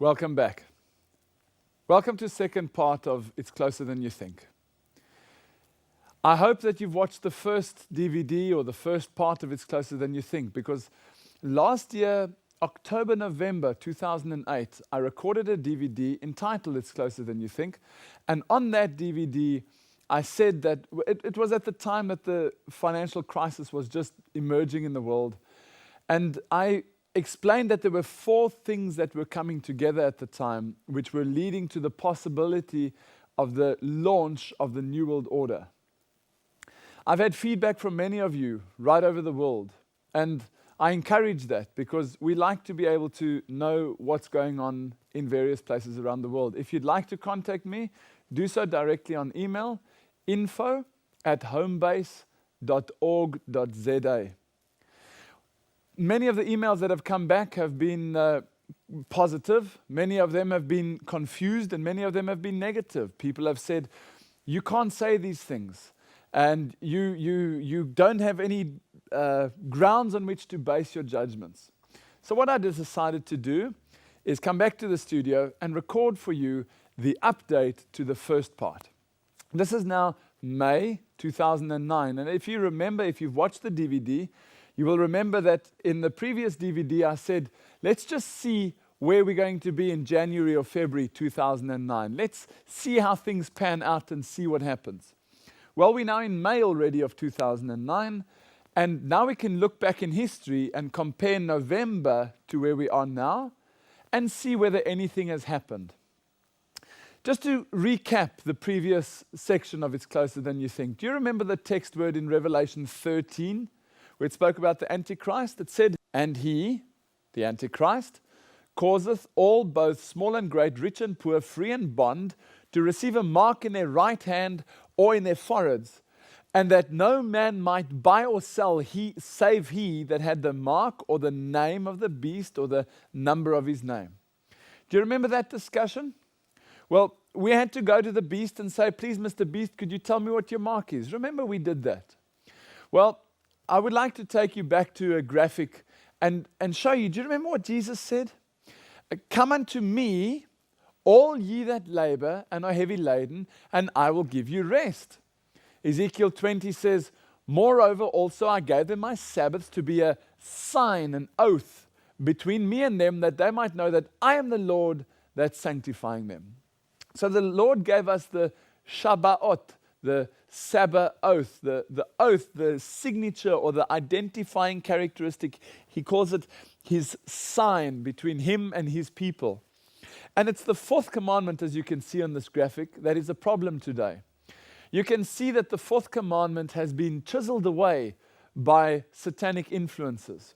Welcome back. Welcome to the second part of It's Closer Than You Think. I hope that you've watched the first DVD or the first part of It's Closer Than You Think, because last year, October, November 2008, I recorded a DVD entitled It's Closer Than You Think, and on that DVD, I said that it was at the time that the financial crisis was just emerging in the world, and I explained that there were 4 things that were coming together at the time, which were leading to the possibility of the launch of the New World Order. I've had feedback from many of you right over the world, and I encourage that because we like to be able to know what's going on in various places around the world. If you'd like to contact me, do so directly on email, info@homebase.org.za. Many of the emails that have come back have been positive. Many of them have been confused, and many of them have been negative. People have said, you can't say these things, and you don't have any grounds on which to base your judgments. So what I decided to do is come back to the studio and record for you the update to the first part. This is now May 2009, and if you remember, if you've watched the DVD, you will remember that in the previous DVD I said, let's just see where we're going to be in January or February 2009. Let's see how things pan out and see what happens. Well, we're now in May already of 2009, and now we can look back in history and compare November to where we are now and see whether anything has happened. Just to recap the previous section of It's Closer Than You Think, do you remember the text word in Revelation 13? Where it spoke about the Antichrist? It said, and he, the Antichrist, causeth all, both small and great, rich and poor, free and bond, to receive a mark in their right hand or in their foreheads, and that no man might buy or sell save he that had the mark or the name of the beast or the number of his name. Do you remember that discussion? Well, we had to go to the beast and say, please, Mr. Beast, could you tell me what your mark is? Remember we did that. Well, I would like to take you back to a graphic and show you. Do you remember what Jesus said? Come unto me, all ye that labor and are heavy laden, and I will give you rest. Ezekiel 20 says, moreover also I gave them my Sabbaths to be a sign, an oath between me and them, that they might know that I am the Lord that's sanctifying them. So the Lord gave us the Shabbat, the Sabbath oath, the oath, the signature or the identifying characteristic. He calls it his sign between him and his people. And it's the 4th commandment, as you can see on this graphic, that is a problem today. You can see that the 4th commandment has been chiseled away by satanic influences.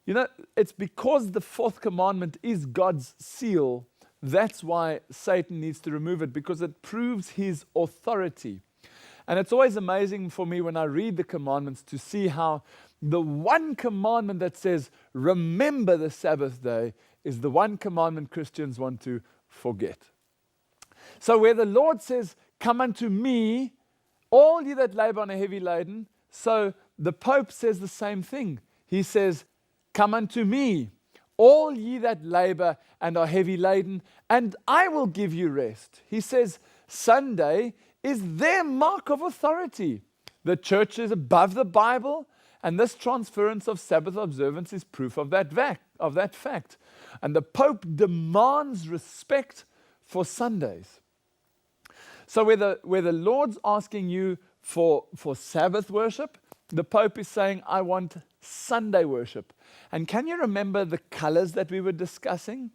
You know, it's because the 4th commandment is God's seal. That's why Satan needs to remove it, because it proves his authority. And it's always amazing for me when I read the commandments to see how the one commandment that says, remember the Sabbath day, is the one commandment Christians want to forget. So where the Lord says, come unto me, all ye that labor and are heavy laden, so the Pope says the same thing. He says, come unto me, all ye that labor and are heavy laden, and I will give you rest. He says, Sunday is their mark of authority. The church is above the Bible, and this transference of Sabbath observance is proof of that fact. And the Pope demands respect for Sundays. So where the Lord's asking you for Sabbath worship, the Pope is saying, I want Sunday worship. And can you remember the colors that we were discussing?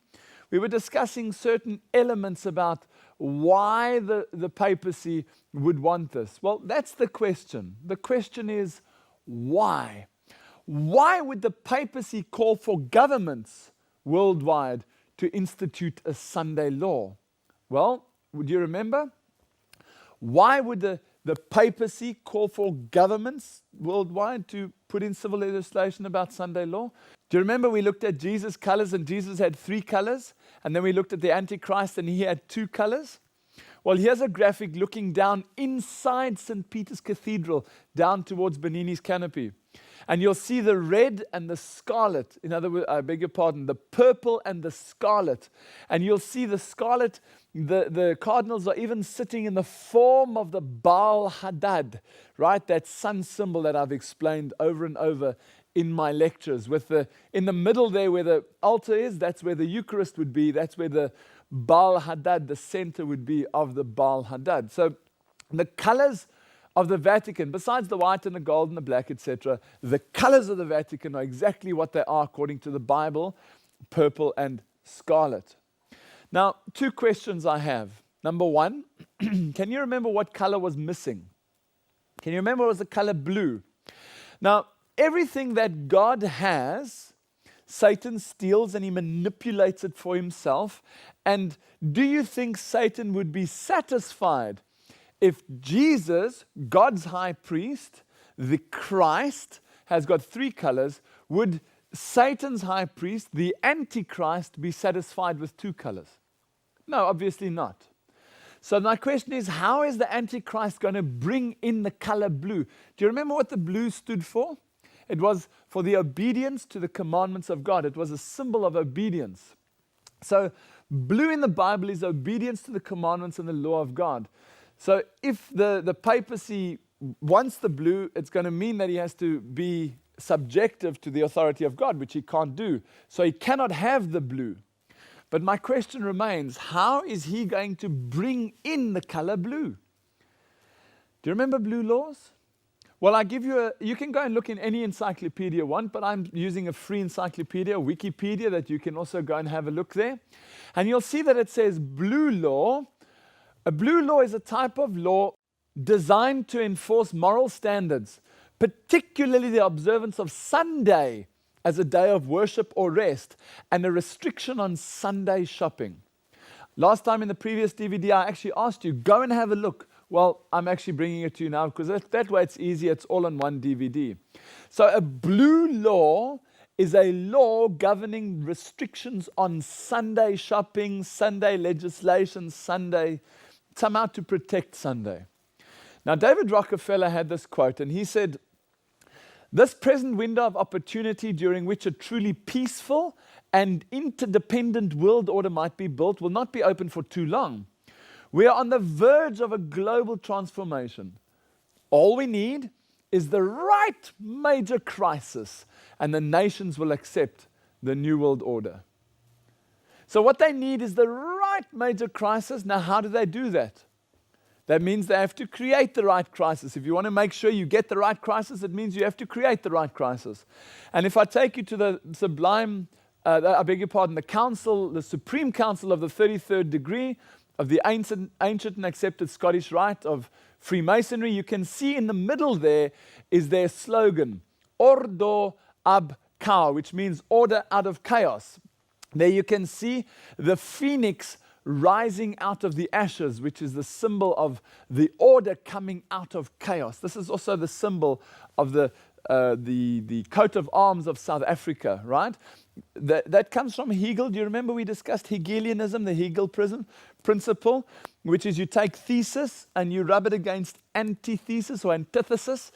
We were discussing certain elements about why the papacy would want this. Well, that's the question. The question is, why? Why would the papacy call for governments worldwide to institute a Sunday law? Well, would you remember? Why would the papacy call for governments worldwide to put in civil legislation about Sunday law? Do you remember we looked at Jesus' colors, and Jesus had 3 colors? And then we looked at the Antichrist, and he had 2 colors? Well, here's a graphic looking down inside St. Peter's Cathedral, down towards Bernini's Canopy. And you'll see the red and the scarlet. In other words, I beg your pardon, the purple and the scarlet. And you'll see the scarlet, the cardinals are even sitting in the form of the Baal Hadad, right? That sun symbol that I've explained over and over in my lectures. In the middle there where the altar is, that's where the Eucharist would be. That's where the Baal Hadad, the center would be of the Baal Hadad. So the colors of the Vatican, besides the white and the gold and the black, etc., the colors of the Vatican are exactly what they are according to the Bible, purple and scarlet. Now, two questions I have. Number one, can you remember what color was missing? Can you remember it was the color blue? Now, everything that God has, Satan steals and he manipulates it for himself. And do you think Satan would be satisfied if Jesus, God's high priest, the Christ, has got three colors? Would Satan's high priest, the Antichrist, be satisfied with two colors? No, obviously not. So my question is, how is the Antichrist going to bring in the color blue? Do you remember what the blue stood for? It was for the obedience to the commandments of God. It was a symbol of obedience. So blue in the Bible is obedience to the commandments and the law of God. So if the papacy wants the blue, it's going to mean that he has to be subjective to the authority of God, which he can't do. So he cannot have the blue. But my question remains, how is he going to bring in the color blue? Do you remember blue laws? Well, I give you you can go and look in any encyclopedia you want, but I'm using a free encyclopedia, Wikipedia, that you can also go and have a look there. And you'll see that it says blue law. A blue law is a type of law designed to enforce moral standards, particularly the observance of Sunday as a day of worship or rest, and a restriction on Sunday shopping. Last time in the previous DVD, I actually asked you, go and have a look. Well, I'm actually bringing it to you now because that way it's easier. It's all on one DVD. So a blue law is a law governing restrictions on Sunday shopping, Sunday legislation, somehow to protect Sunday. Now, David Rockefeller had this quote, and he said, "This present window of opportunity during which a truly peaceful and interdependent world order might be built will not be open for too long. We are on the verge of a global transformation. All we need is the right major crisis, and the nations will accept the new world order." So what they need is the right major crisis. Now, how do they do that? That means they have to create the right crisis. If you want to make sure you get the right crisis, it means you have to create the right crisis. And if I take you to the the council, the Supreme Council of the 33rd degree of the ancient and accepted Scottish Rite of Freemasonry, you can see in the middle there is their slogan, Ordo ab Chaos, which means order out of chaos. There you can see the phoenix rising out of the ashes, which is the symbol of the order coming out of chaos. This is also the symbol of the coat of arms of South Africa, right? That comes from Hegel. Do you remember we discussed Hegelianism, the Hegel principle, which is you take thesis and you rub it against antithesis or antithesis.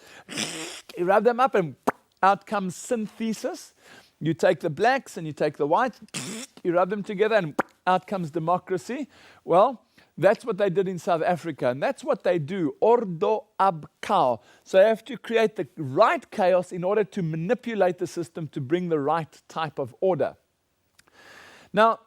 You rub them up and out comes synthesis. You take the blacks and you take the whites, you rub them together and out comes democracy. Well, that's what they did in South Africa, and that's what they do, ordo ab chaos. So they have to create the right chaos in order to manipulate the system to bring the right type of order. Now,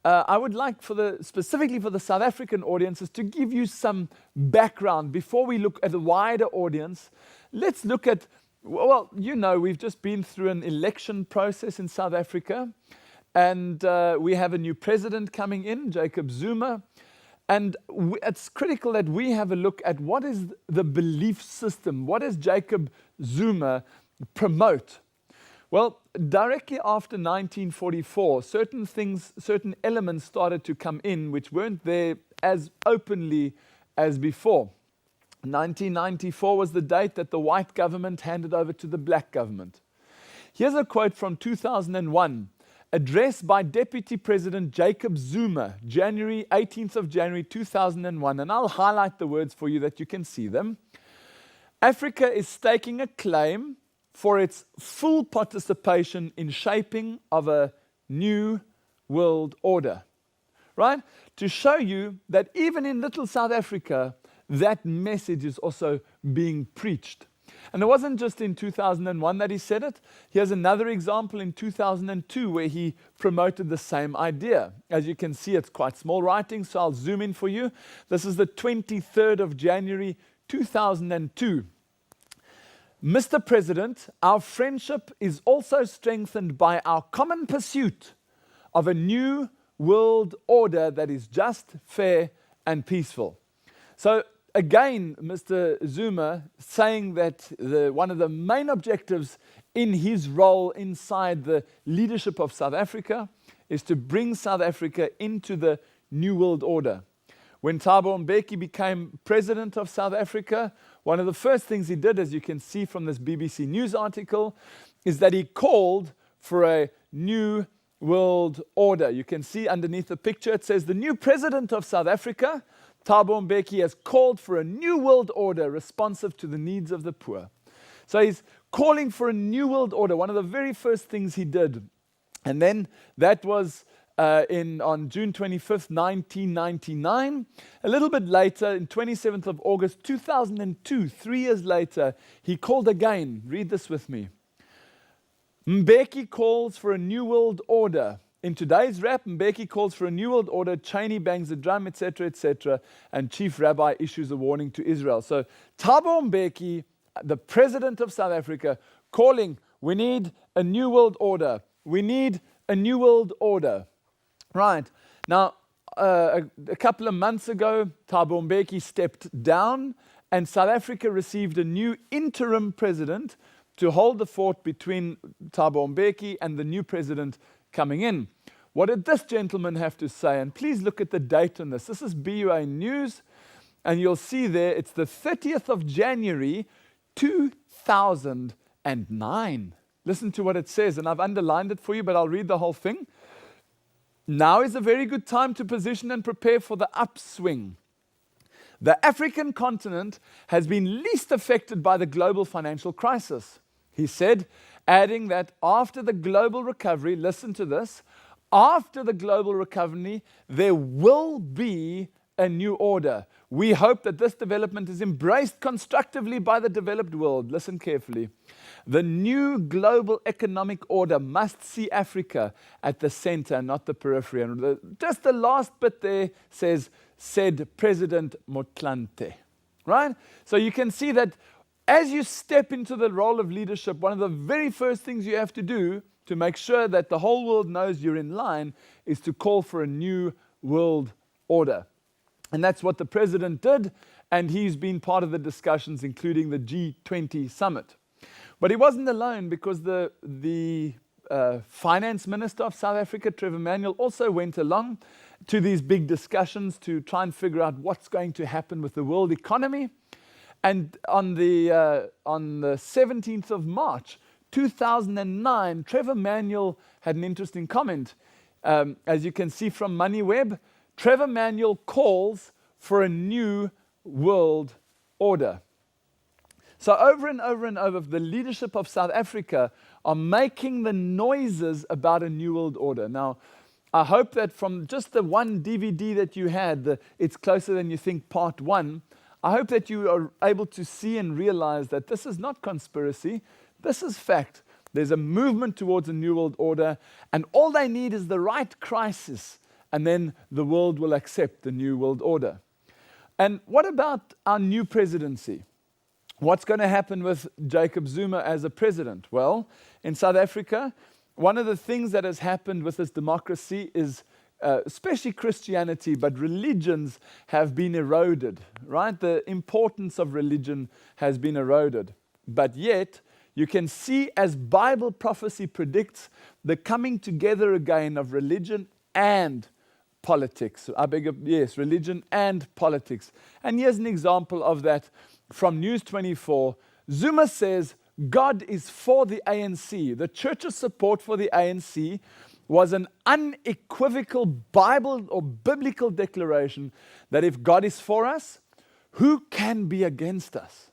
I would like specifically for the South African audiences to give you some background before we look at the wider audience. Let's look at, well, we've just been through an election process in South Africa. And we have a new president coming in, Jacob Zuma. And it's critical that we have a look at what is the belief system. What does Jacob Zuma promote? Well, directly after 1944, certain elements started to come in which weren't there as openly as before. 1994 was the date that the white government handed over to the black government. Here's a quote from 2001. Address by Deputy President Jacob Zuma, 18th of January 2001, and I'll highlight the words for you that you can see them. Africa is staking a claim for its full participation in shaping of a new world order, right? To show you that even in little South Africa, that message is also being preached. And it wasn't just in 2001 that he said it. Here's another example in 2002 where he promoted the same idea. As you can see, it's quite small writing, so I'll zoom in for you. This is the 23rd of January, 2002. Mr. President, our friendship is also strengthened by our common pursuit of a new world order that is just, fair, and peaceful. So again, Mr. Zuma saying that one of the main objectives in his role inside the leadership of South Africa is to bring South Africa into the New World Order. When Thabo Mbeki became president of South Africa, one of the first things he did, as you can see from this BBC News article, is that he called for a new world order. You can see underneath the picture, it says, the new president of South Africa, Thabo Mbeki, has called for a new world order responsive to the needs of the poor. So he's calling for a new world order, one of the very first things he did. And then that was on June 25th, 1999. A little bit later, in 27th of August 2002, 3 years later, he called again. Read this with me. Mbeki calls for a new world order. In today's rap, Mbeki calls for a new world order, Cheney bangs the drum, etc., and Chief Rabbi issues a warning to Israel. So Thabo Mbeki, the president of South Africa, calling, we need a new world order. We need a new world order. Right. Now, a couple of months ago, Thabo Mbeki stepped down, and South Africa received a new interim president to hold the fort between Thabo Mbeki and the new president coming in. What did this gentleman have to say? And please look at the date on this. This is BUA News, and you'll see there it's the 30th of January, 2009. Listen to what it says, and I've underlined it for you, but I'll read the whole thing. Now is a very good time to position and prepare for the upswing. The African continent has been least affected by the global financial crisis, he said, adding that after the global recovery, listen to this, after the global recovery, there will be a new order. We hope that this development is embraced constructively by the developed world. Listen carefully. The new global economic order must see Africa at the center, not the periphery. And just the last bit there says, said President Motlanthe. Right? So you can see that as you step into the role of leadership, one of the very first things you have to do to make sure that the whole world knows you're in line is to call for a new world order. And that's what the president did, and he's been part of the discussions, including the G20 summit. But he wasn't alone, because the finance minister of South Africa, Trevor Manuel, also went along to these big discussions to try and figure out what's going to happen with the world economy. And on the 17th of March, 2009, Trevor Manuel had an interesting comment. As you can see from MoneyWeb, Trevor Manuel calls for a new world order. So over and over and over, the leadership of South Africa are making the noises about a new world order. Now, I hope that from just the one DVD that you had, It's Closer Than You Think Part 1, I hope that you are able to see and realize that this is not conspiracy, this is fact. There's a movement towards a new world order, and all they need is the right crisis, and then the world will accept the new world order. And what about our new presidency? What's going to happen with Jacob Zuma as a president? Well, in South Africa, one of the things that has happened with this democracy is, especially Christianity, but religions have been eroded, right? The importance of religion has been eroded. But yet, you can see, as Bible prophecy predicts, the coming together again of religion and politics. Religion and politics. And here's an example of that from News 24. Zuma says, God is for the ANC. The church's support for the ANC was an unequivocal Bible or biblical declaration that if God is for us, who can be against us?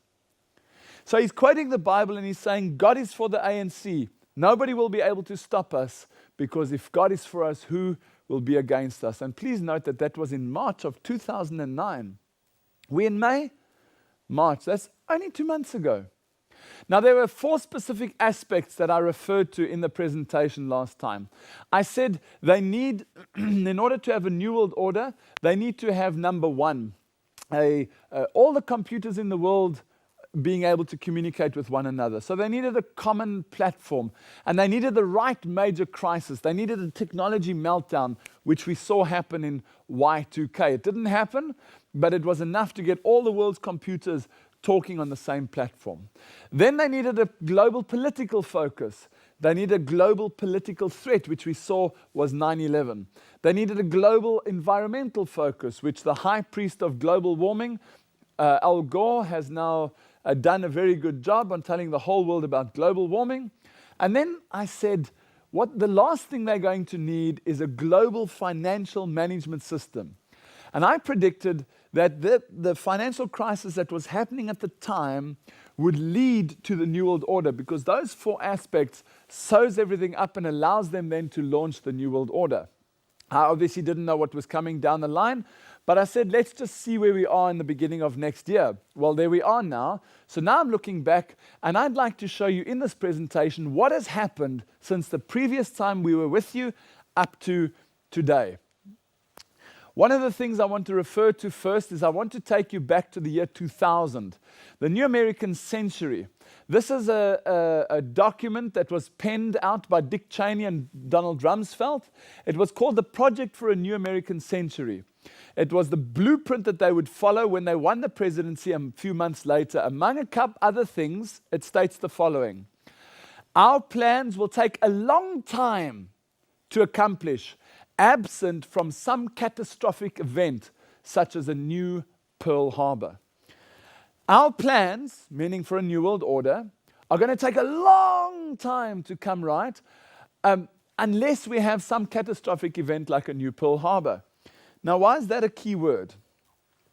So he's quoting the Bible and he's saying, God is for the ANC. Nobody will be able to stop us, because if God is for us, who will be against us? And please note that that was in March of 2009. We're in May? March. That's only 2 months ago. Now, there were 4 specific aspects that I referred to in the presentation last time. I said they need, in order to have a new world order, they need to have, number 1, all the computers in the world being able to communicate with one another. So they needed a common platform, and they needed the right major crisis. They needed a technology meltdown, which we saw happen in Y2K. It didn't happen, but it was enough to get all the world's computers talking on the same platform. Then they needed a global political focus. They needed a global political threat, which we saw was 9/11. They needed a global environmental focus, which the high priest of global warming, Al Gore, has now done a very good job on telling the whole world about global warming. And then I said, what the last thing they're going to need is a global financial management system. And I predicted that the financial crisis that was happening at the time would lead to the New World Order, because those 4 aspects sews everything up and allows them then to launch the New World Order. I obviously didn't know what was coming down the line, but I said, let's just see where we are in the beginning of next year. Well, there we are now. So now I'm looking back, and I'd like to show you in this presentation what has happened since the previous time we were with you up to today. One of the things I want to refer to first is I want to take you back to the year 2000, the New American Century. This is a document that was penned out by Dick Cheney and Donald Rumsfeld. It was called the Project for a New American Century. It was the blueprint that they would follow when they won the presidency a few months later. Among a couple other things, it states the following: our plans will take a long time to accomplish, absent from some catastrophic event, such as a new Pearl Harbor. Our plans, meaning for a new world order, are going to take a long time to come right, unless we have some catastrophic event like a new Pearl Harbor. Now, why is that a key word?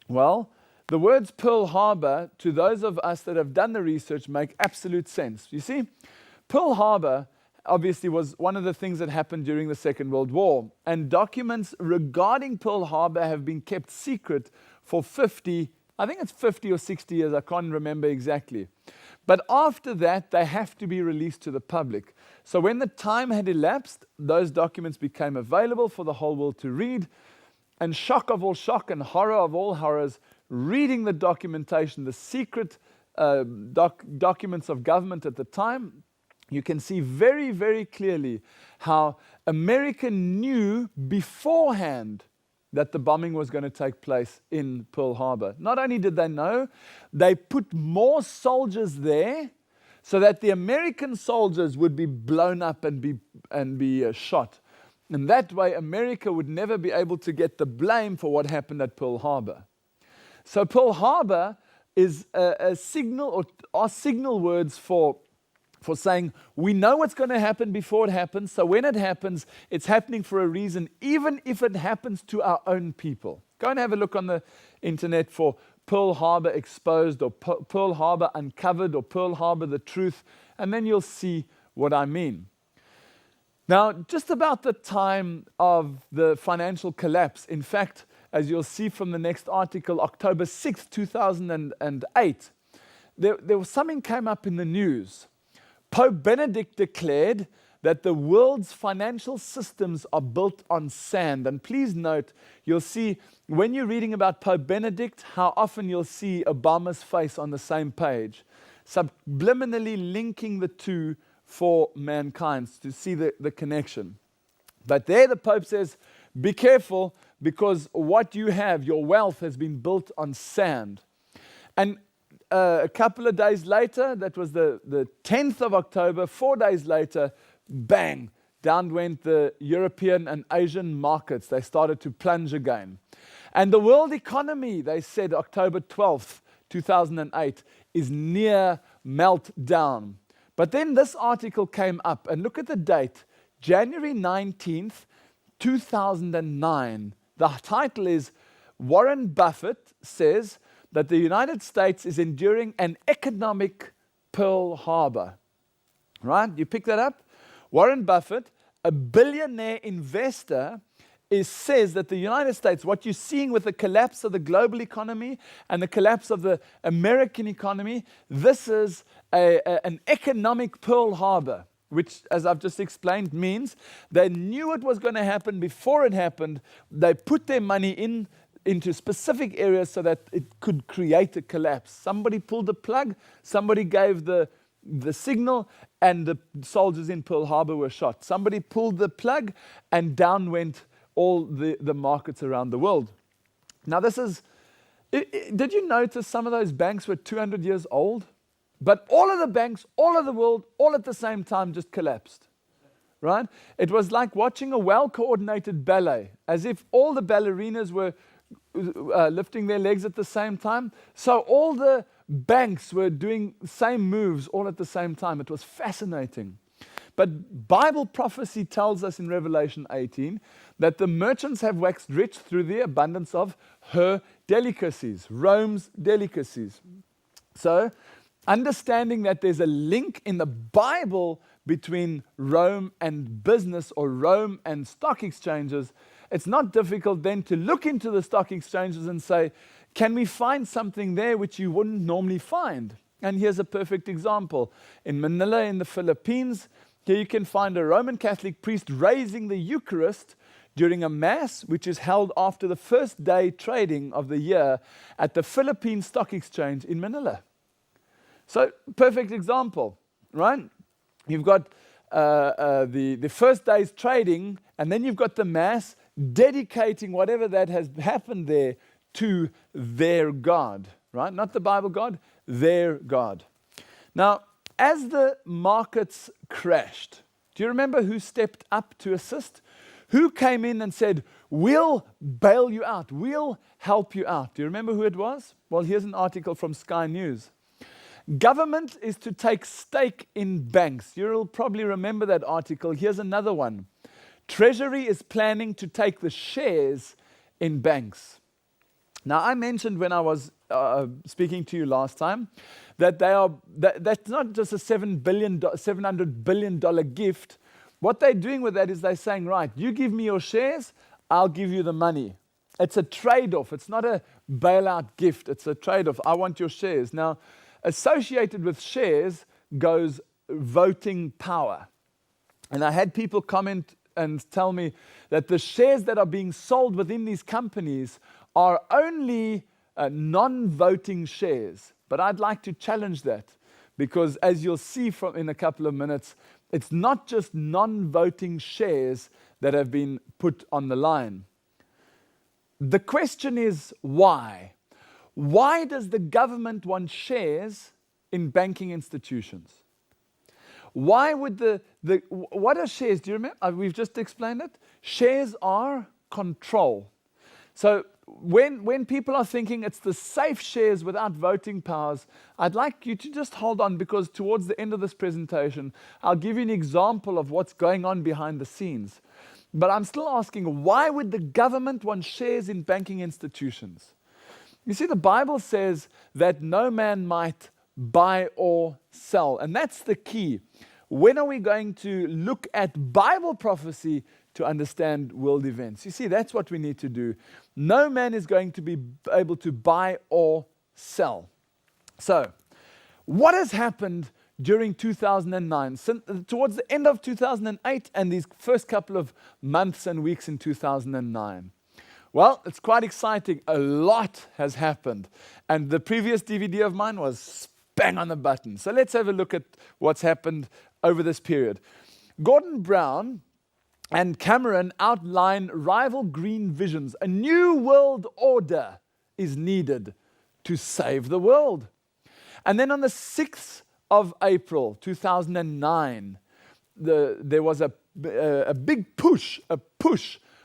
Well, the words Pearl Harbor, to those of us that have done the research, make absolute sense. You see, Pearl Harbor obviously was one of the things that happened during the Second World War, and documents regarding Pearl Harbor have been kept secret for 50 or 60 years, I can't remember exactly. But after that, they have to be released to the public. So when the time had elapsed, those documents became available for the whole world to read, and shock of all shock and horror of all horrors, reading the documentation, the secret documents of government at the time, you can see very, very clearly how America knew beforehand that the bombing was going to take place in Pearl Harbor. Not only did they know, they put more soldiers there so that the American soldiers would be blown up and be shot. And that way, America would never be able to get the blame for what happened at Pearl Harbor. So Pearl Harbor is a signal, or are signal words for saying, we know what's going to happen before it happens, so when it happens, it's happening for a reason, even if it happens to our own people. Go and have a look on the internet for Pearl Harbor exposed, or Pearl Harbor uncovered, or Pearl Harbor the truth, and then you'll see what I mean. Now, just about the time of the financial collapse, in fact, as you'll see from the next article, October 6th, 2008, there was something came up in the news. Pope Benedict declared that the world's financial systems are built on sand. And please note, you'll see, when you're reading about Pope Benedict, how often you'll see Obama's face on the same page, subliminally linking the two for mankind, to see the connection. But there the Pope says, be careful, because what you have, your wealth, has been built on sand. And a couple of days later, that was the 10th of October, 4 days later, bang, down went the European and Asian markets. They started to plunge again. And the world economy, they said October 12th, 2008, is near meltdown. But then this article came up, and look at the date, January 19th, 2009. The title is, Warren Buffett says that the United States is enduring an economic Pearl Harbor. Right? You pick that up? Warren Buffett, a billionaire investor, says that the United States, what you're seeing with the collapse of the global economy and the collapse of the American economy, this is an economic Pearl Harbor, which, as I've just explained, means they knew it was going to happen before it happened. They put their money into specific areas so that it could create a collapse. Somebody pulled the plug, somebody gave the signal, and the soldiers in Pearl Harbor were shot. Somebody pulled the plug, and down went all the markets around the world. Now did you notice some of those banks were 200 years old? But all of the banks, all of the world, all at the same time just collapsed, right? It was like watching a well-coordinated ballet, as if all the ballerinas were lifting their legs at the same time. So all the banks were doing same moves all at the same time. It was fascinating. But Bible prophecy tells us in Revelation 18 that the merchants have waxed rich through the abundance of her delicacies, Rome's delicacies. So, understanding that there's a link in the Bible between Rome and business, or Rome and stock exchanges, it's not difficult then to look into the stock exchanges and say, can we find something there which you wouldn't normally find? And here's a perfect example. In Manila, in the Philippines, here you can find a Roman Catholic priest raising the Eucharist during a Mass, which is held after the first day trading of the year at the Philippine Stock Exchange in Manila. So, perfect example, right? You've got the first day's trading, and then you've got the Mass dedicating whatever that has happened there to their God, right? Not the Bible God, their God. Now, as the markets crashed, do you remember who stepped up to assist? Who came in and said, we'll bail you out, we'll help you out? Do you remember who it was? Well, here's an article from Sky News. Government is to take stake in banks. You'll probably remember that article. Here's another one. Treasury is planning to take the shares in banks. Now, I mentioned when I was speaking to you last time that that's not just a $700 billion gift. What they're doing with that is they're saying, right, you give me your shares, I'll give you the money. It's a trade-off. It's not a bailout gift. It's a trade-off. I want your shares. Now, associated with shares goes voting power. And I had people comment and tell me that the shares that are being sold within these companies are only non-voting shares. But I'd like to challenge that, because as you'll see in a couple of minutes, it's not just non-voting shares that have been put on the line. The question is why? Why does the government want shares in banking institutions? Why would what are shares? Do you remember? We've just explained it. Shares are control. So when people are thinking it's the safe shares without voting powers, I'd like you to just hold on, because towards the end of this presentation, I'll give you an example of what's going on behind the scenes. But I'm still asking, why would the government want shares in banking institutions? You see, the Bible says that no man might buy or sell. And that's the key. When are we going to look at Bible prophecy to understand world events? You see, that's what we need to do. No man is going to be able to buy or sell. So, what has happened during 2009, towards the end of 2008 and these first couple of months and weeks in 2009? Well, it's quite exciting. A lot has happened. And the previous DVD of mine was bang on the button. So let's have a look at what's happened over this period. Gordon Brown and Cameron outline rival green visions. A new world order is needed to save the world. And then on the 6th of April 2009, there was a big push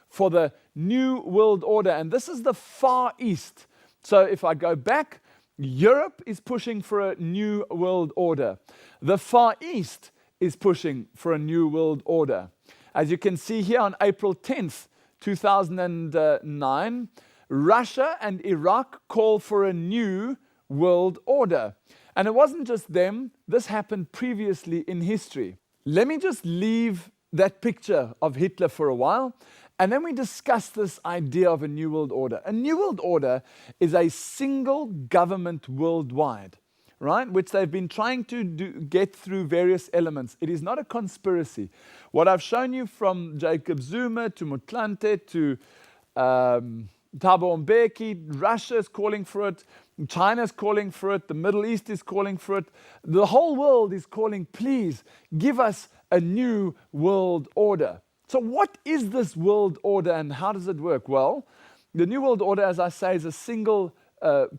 for the new world order. And this is the Far East. So if I go back, Europe is pushing for a new world order. The Far East is pushing for a new world order. As you can see here, on April 10th, 2009, Russia and Iraq call for a new world order. And it wasn't just them, this happened previously in history. Let me just leave that picture of Hitler for a while, and then we discuss this idea of a new world order. A new world order is a single government worldwide, right? Which they've been trying to get through various elements. It is not a conspiracy. What I've shown you from Jacob Zuma to Motlanthe to Thabo Mbeki, Russia is calling for it, China is calling for it, the Middle East is calling for it. The whole world is calling, please give us a new world order. So what is this world order and how does it work? Well, the new world order, as I say, is a single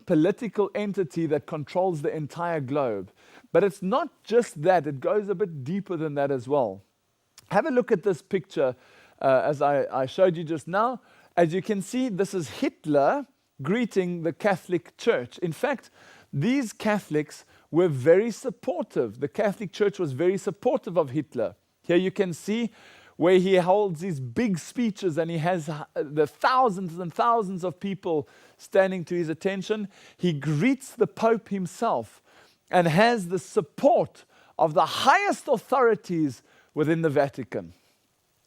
political entity that controls the entire globe. But it's not just that, it goes a bit deeper than that as well. Have a look at this picture as I showed you just now. As you can see, this is Hitler greeting the Catholic Church. In fact, these Catholics were very supportive. The Catholic Church was very supportive of Hitler. Here you can see where he holds these big speeches and he has the thousands and thousands of people standing to his attention. He greets the Pope himself and has the support of the highest authorities within the Vatican.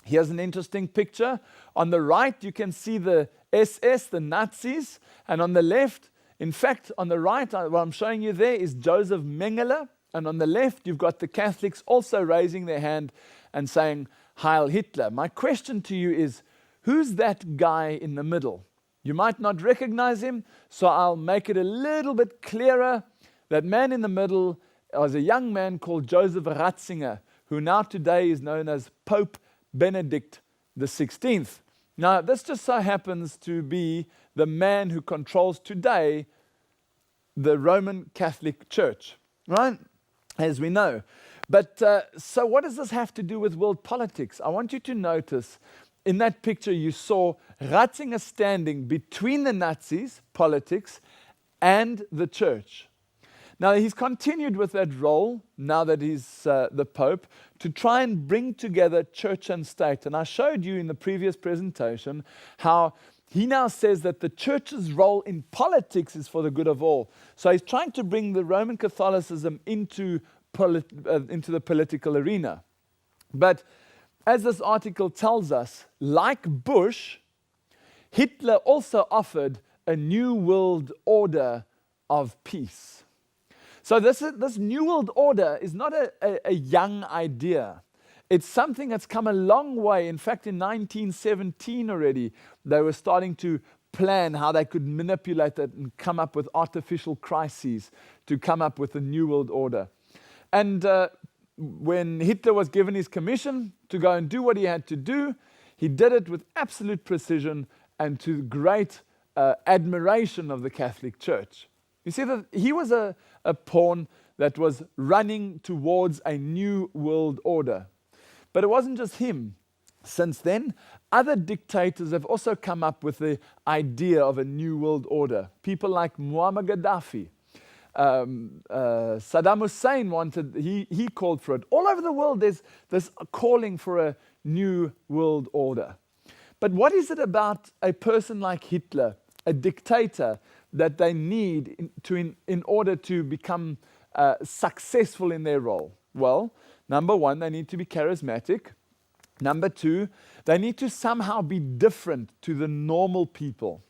Here's an interesting picture. On the right, you can see the SS, the Nazis, and on the left, in fact, on the right, what I'm showing you there is Joseph Mengele, and on the left, you've got the Catholics also raising their hand and saying, Heil Hitler. My question to you is, who's that guy in the middle? You might not recognize him, so I'll make it a little bit clearer. That man in the middle was a young man called Joseph Ratzinger, who now today is known as Pope Benedict XVI. Now, this just so happens to be the man who controls today the Roman Catholic Church, right? As we know. But so what does this have to do with world politics? I want you to notice in that picture you saw Ratzinger standing between the Nazis, politics, and the church. Now he's continued with that role, now that he's the Pope, to try and bring together church and state. And I showed you in the previous presentation how he now says that the church's role in politics is for the good of all. So he's trying to bring the Roman Catholicism into the political arena. But as this article tells us, like Bush, Hitler also offered a new world order of peace. So this new world order is not a young idea. It's something that's come a long way. In fact, in 1917 already, they were starting to plan how they could manipulate that and come up with artificial crises to come up with a new world order. And when Hitler was given his commission to go and do what he had to do, he did it with absolute precision and to great admiration of the Catholic Church. You see that he was a pawn that was running towards a new world order. But it wasn't just him. Since then, other dictators have also come up with the idea of a new world order. People like Muammar Gaddafi. Saddam Hussein he called for it. All over the world there's this calling for a new world order. But what is it about a person like Hitler, a dictator, that they need in order to become successful in their role? Well, number one, they need to be charismatic. Number two, they need to somehow be different to the normal people.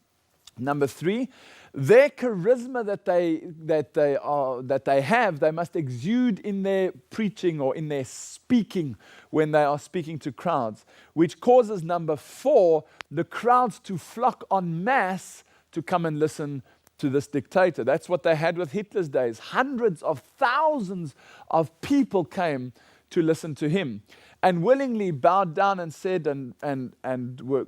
Number three, their charisma that they have, they must exude in their preaching or in their speaking when they are speaking to crowds, which causes, number four, the crowds to flock en masse to come and listen to this dictator. That's what they had with Hitler's days. Hundreds of thousands of people came to listen to him and willingly bowed down and said and were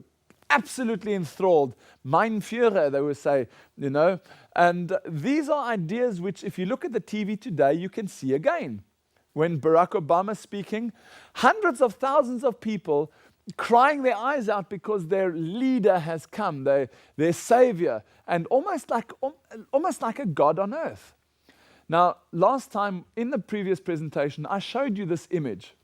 absolutely enthralled. Mein Führer, they would say, you know. And these are ideas which, if you look at the TV today, you can see again. When Barack Obama is speaking, hundreds of thousands of people crying their eyes out because their leader has come, their savior, and almost like a God on earth. Now, last time in the previous presentation, I showed you this image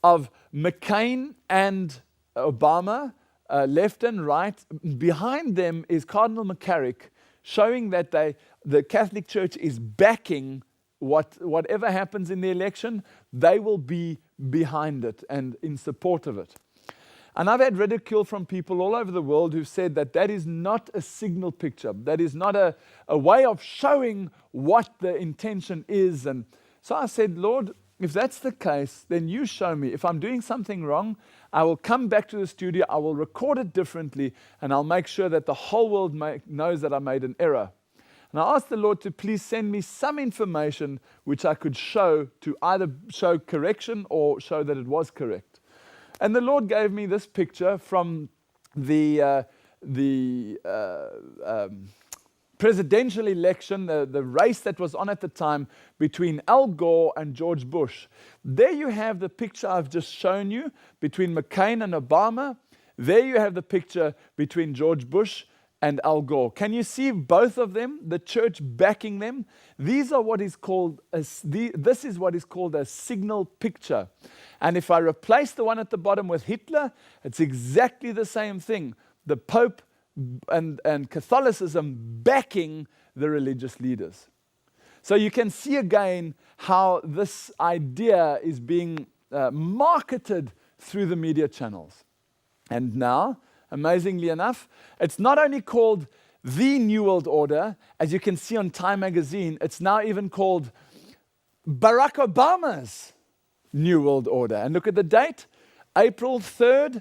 of McCain and Obama, left and right. Behind them is Cardinal McCarrick, showing that the Catholic Church is backing whatever happens in the election. They will be behind it and in support of it. And I've had ridicule from people all over the world who've said that that is not a signal picture. That is not a way of showing what the intention is. And so I said, Lord, if that's the case, then you show me. If I'm doing something wrong, I will come back to the studio, I will record it differently, and I'll make sure that the whole world knows that I made an error. And I asked the Lord to please send me some information which I could show to either show correction or show that it was correct. And the Lord gave me this picture from the presidential election, the race that was on at the time between Al Gore and George Bush. There you have the picture I've just shown you between McCain and Obama. There you have the picture between George Bush and Al Gore. Can you see both of them, the church backing them? These are what is called this is what is called a signal picture. And if I replace the one at the bottom with Hitler, it's exactly the same thing. The Pope and Catholicism backing the religious leaders. So you can see again how this idea is being marketed through the media channels. And now, amazingly enough, it's not only called the New World Order, as you can see on Time magazine, it's now even called Barack Obama's New World Order. And look at the date, April 3rd,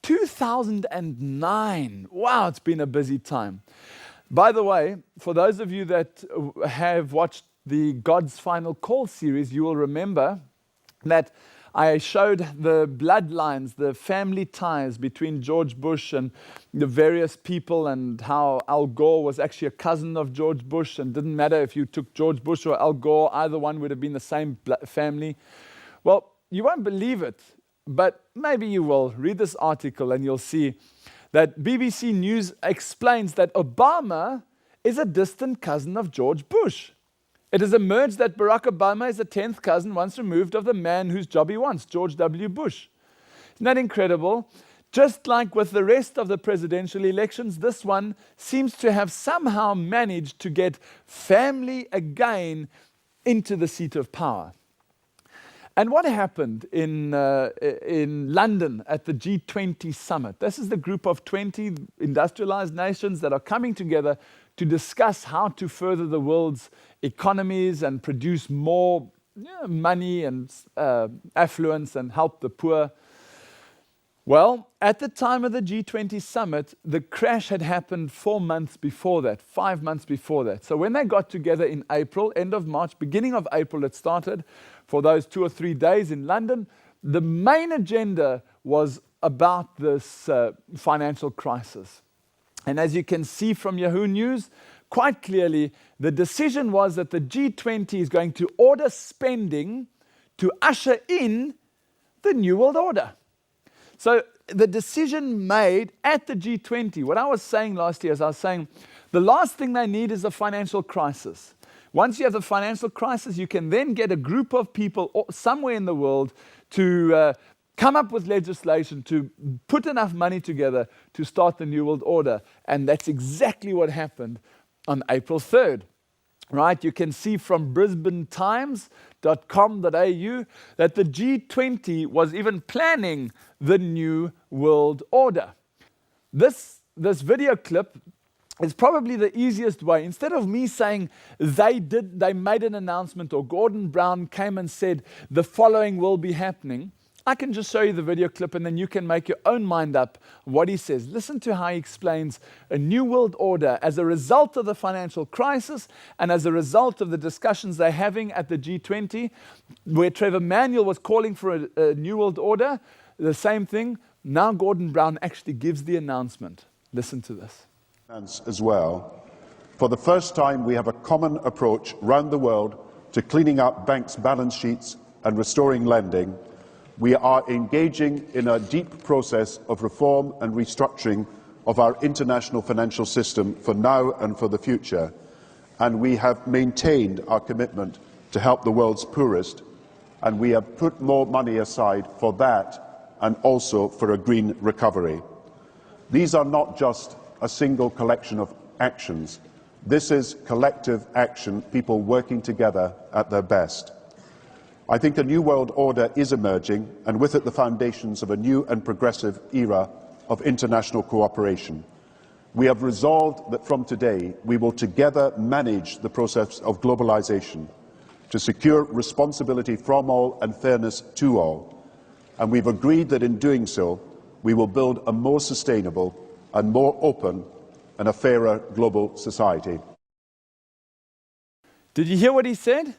2009. Wow, it's been a busy time. By the way, for those of you that have watched the God's Final Call series, you will remember that I showed the bloodlines, the family ties between George Bush and the various people, and how Al Gore was actually a cousin of George Bush, and didn't matter if you took George Bush or Al Gore, either one would have been the same family. Well, you won't believe it, but maybe you will. Read this article and you'll see that BBC News explains that Obama is a distant cousin of George Bush. It has emerged that Barack Obama is a 10th cousin once removed of the man whose job he wants, George W. Bush. Isn't that incredible? Just like with the rest of the presidential elections, this one seems to have somehow managed to get family again into the seat of power. And what happened in London at the G20 summit? This is the group of 20 industrialized nations that are coming together to discuss how to further the world's economies and produce more money and affluence and help the poor. Well, at the time of the G20 summit, the crash had happened 4 months before that, 5 months before that. So when they got together in April, end of March, beginning of April it started, for those 2 or 3 days in London, the main agenda was about this financial crisis. And as you can see from Yahoo News, quite clearly, the decision was that the G20 is going to order spending to usher in the New World Order. So the decision made at the G20, what I was saying last year is I was saying the last thing they need is a financial crisis. Once you have a financial crisis, you can then get a group of people somewhere in the world to come up with legislation, to put enough money together to start the New World Order. And that's exactly what happened on April 3rd. Right? You can see from brisbanetimes.com.au that the G20 was even planning the New World Order. This video clip is probably the easiest way. Instead of me saying they made an announcement, or Gordon Brown came and said the following will be happening, I can just show you the video clip and then you can make your own mind up what he says. Listen to how he explains a new world order as a result of the financial crisis and as a result of the discussions they're having at the G20, where Trevor Manuel was calling for a new world order, the same thing. Now Gordon Brown actually gives the announcement. Listen to this. As well, for the first time we have a common approach round the world to cleaning up banks' balance sheets and restoring lending. We are engaging in a deep process of reform and restructuring of our international financial system for now and for the future, and we have maintained our commitment to help the world's poorest, and we have put more money aside for that and also for a green recovery. These are not just a single collection of actions. This is collective action, people working together at their best. I think a new world order is emerging, and with it the foundations of a new and progressive era of international cooperation. We have resolved that from today we will together manage the process of globalization to secure responsibility from all and fairness to all. And we've agreed that in doing so, we will build a more sustainable and more open and a fairer global society. Did you hear what he said?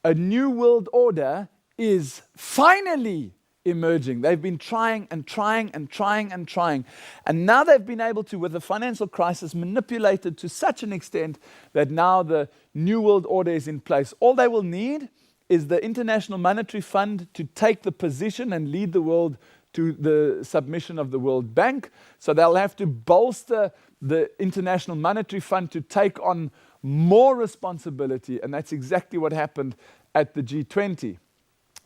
A new world order is finally emerging. They've been trying and trying and trying and trying. And now they've been able to, with the financial crisis, manipulate it to such an extent that now the new world order is in place. All they will need is the International Monetary Fund to take the position and lead the world to the submission of the World Bank. So they'll have to bolster the International Monetary Fund to take on more responsibility. And that's exactly what happened at the G20.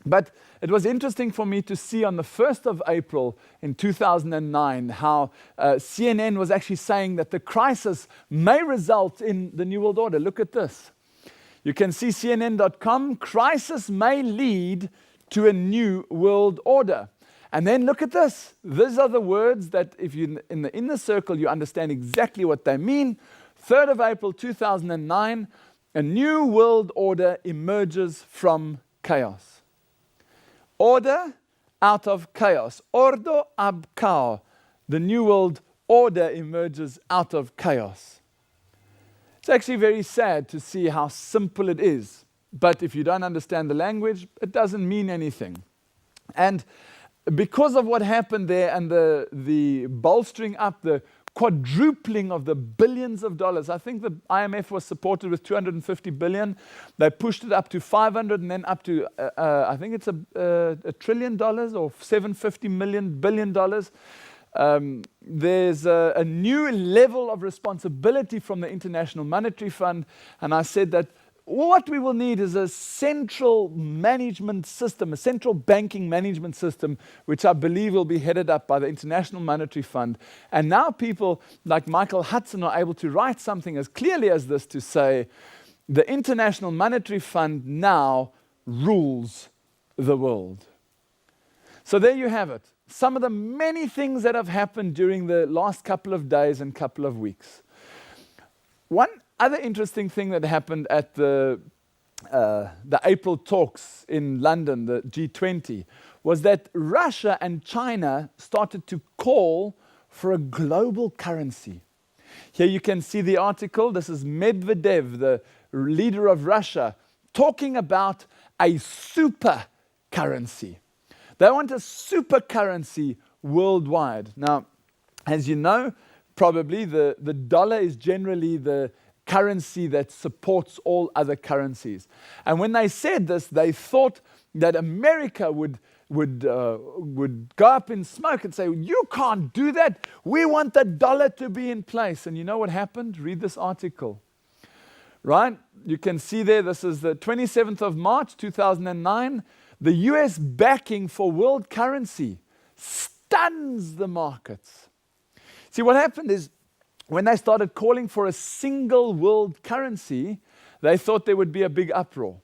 But it was interesting for me to see on the 1st of April in 2009 how CNN was actually saying that the crisis may result in the New World Order. Look at this. You can see CNN.com, crisis may lead to a new world order. And then look at this. These are the words that if you're in the inner circle, you understand exactly what they mean. 3rd of April 2009, a new world order emerges from chaos. Order out of chaos. Ordo ab chaos. The new world order emerges out of chaos. It's actually very sad to see how simple it is. But if you don't understand the language, it doesn't mean anything. And because of what happened there and the bolstering up, the quadrupling of the billions of dollars. I think the IMF was supported with 250 billion. They pushed it up to 500 and then up to, I think it's $1 trillion or $750 billion. There's a new level of responsibility from the International Monetary Fund. And I said that what we will need is a central management system, a central banking management system, which I believe will be headed up by the International Monetary Fund. And now people like Michael Hudson are able to write something as clearly as this to say, the International Monetary Fund now rules the world. So there you have it. Some of the many things that have happened during the last couple of days and couple of weeks. One other interesting thing that happened at the April talks in London, the G20, was that Russia and China started to call for a global currency. Here you can see the article. This is Medvedev, the leader of Russia, talking about a super currency. They want a super currency worldwide. Now, as you know, probably the dollar is generally the currency that supports all other currencies. And when they said this, they thought that America would go up in smoke and say, you can't do that. We want the dollar to be in place. And you know what happened? Read this article. Right? You can see there, this is the 27th of March, 2009. The US backing for world currency stuns the markets. See, what happened is, when they started calling for a single world currency, they thought there would be a big uproar.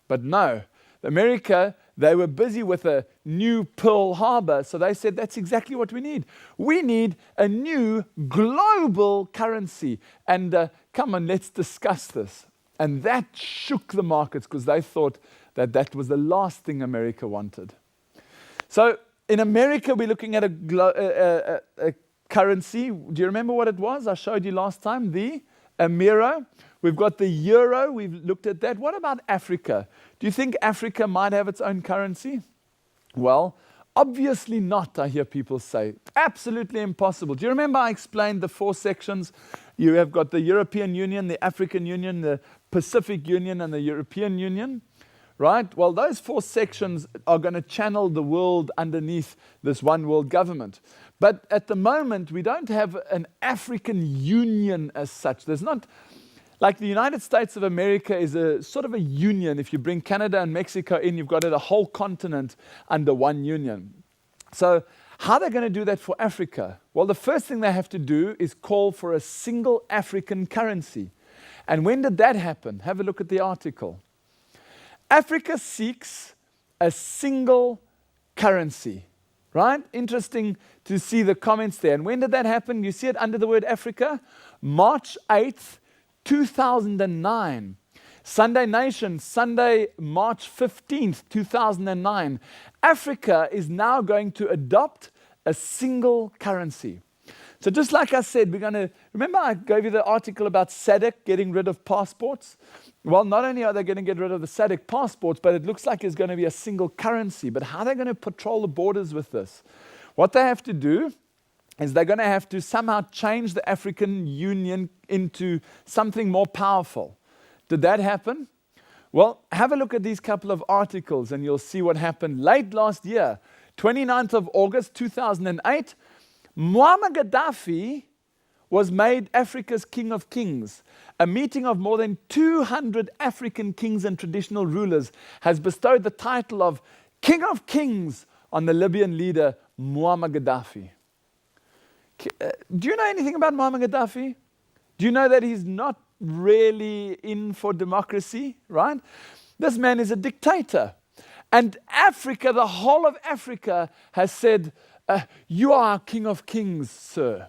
But no, America, they were busy with a new Pearl Harbor, so they said that's exactly what we need. We need a new global currency. And come on, let's discuss this. And that shook the markets because they thought that that was the last thing America wanted. So in America, we're looking at a currency. Do you remember what it was? I showed you last time, the Amero. We've got the euro. We've looked at that. What about Africa? Do you think Africa might have its own currency? Well, obviously not, I hear people say. Absolutely impossible. Do you remember I explained the 4 sections? You have got the European Union, the African Union, the Pacific Union, and the European Union. Right? Well, those 4 sections are going to channel the world underneath this one world government. But at the moment, we don't have an African Union as such. There's not, like the United States of America is a sort of a union. If you bring Canada and Mexico in, you've got a whole continent under one union. So how are they going to do that for Africa? Well, the first thing they have to do is call for a single African currency. And when did that happen? Have a look at the article. Africa seeks a single currency. Right? Interesting to see the comments there. And when did that happen? You see it under the word Africa? March 8th, 2009. Sunday Nation, Sunday, March 15th, 2009. Africa is now going to adopt a single currency. So just like I said, we're going to, remember I gave you the article about SADC getting rid of passports? Well, not only are they going to get rid of the SADC passports, but it looks like it's going to be a single currency. But how are they going to patrol the borders with this? What they have to do is they're going to have to somehow change the African Union into something more powerful. Did that happen? Well, have a look at these couple of articles and you'll see what happened late last year. 29th of August 2008, Muammar Gaddafi was made Africa's King of Kings. A meeting of more than 200 African kings and traditional rulers has bestowed the title of King of Kings on the Libyan leader Muammar Gaddafi. Do you know anything about Muammar Gaddafi? Do you know that he's not really in for democracy, right? This man is a dictator. And Africa, the whole of Africa, has said, you are King of Kings, sir.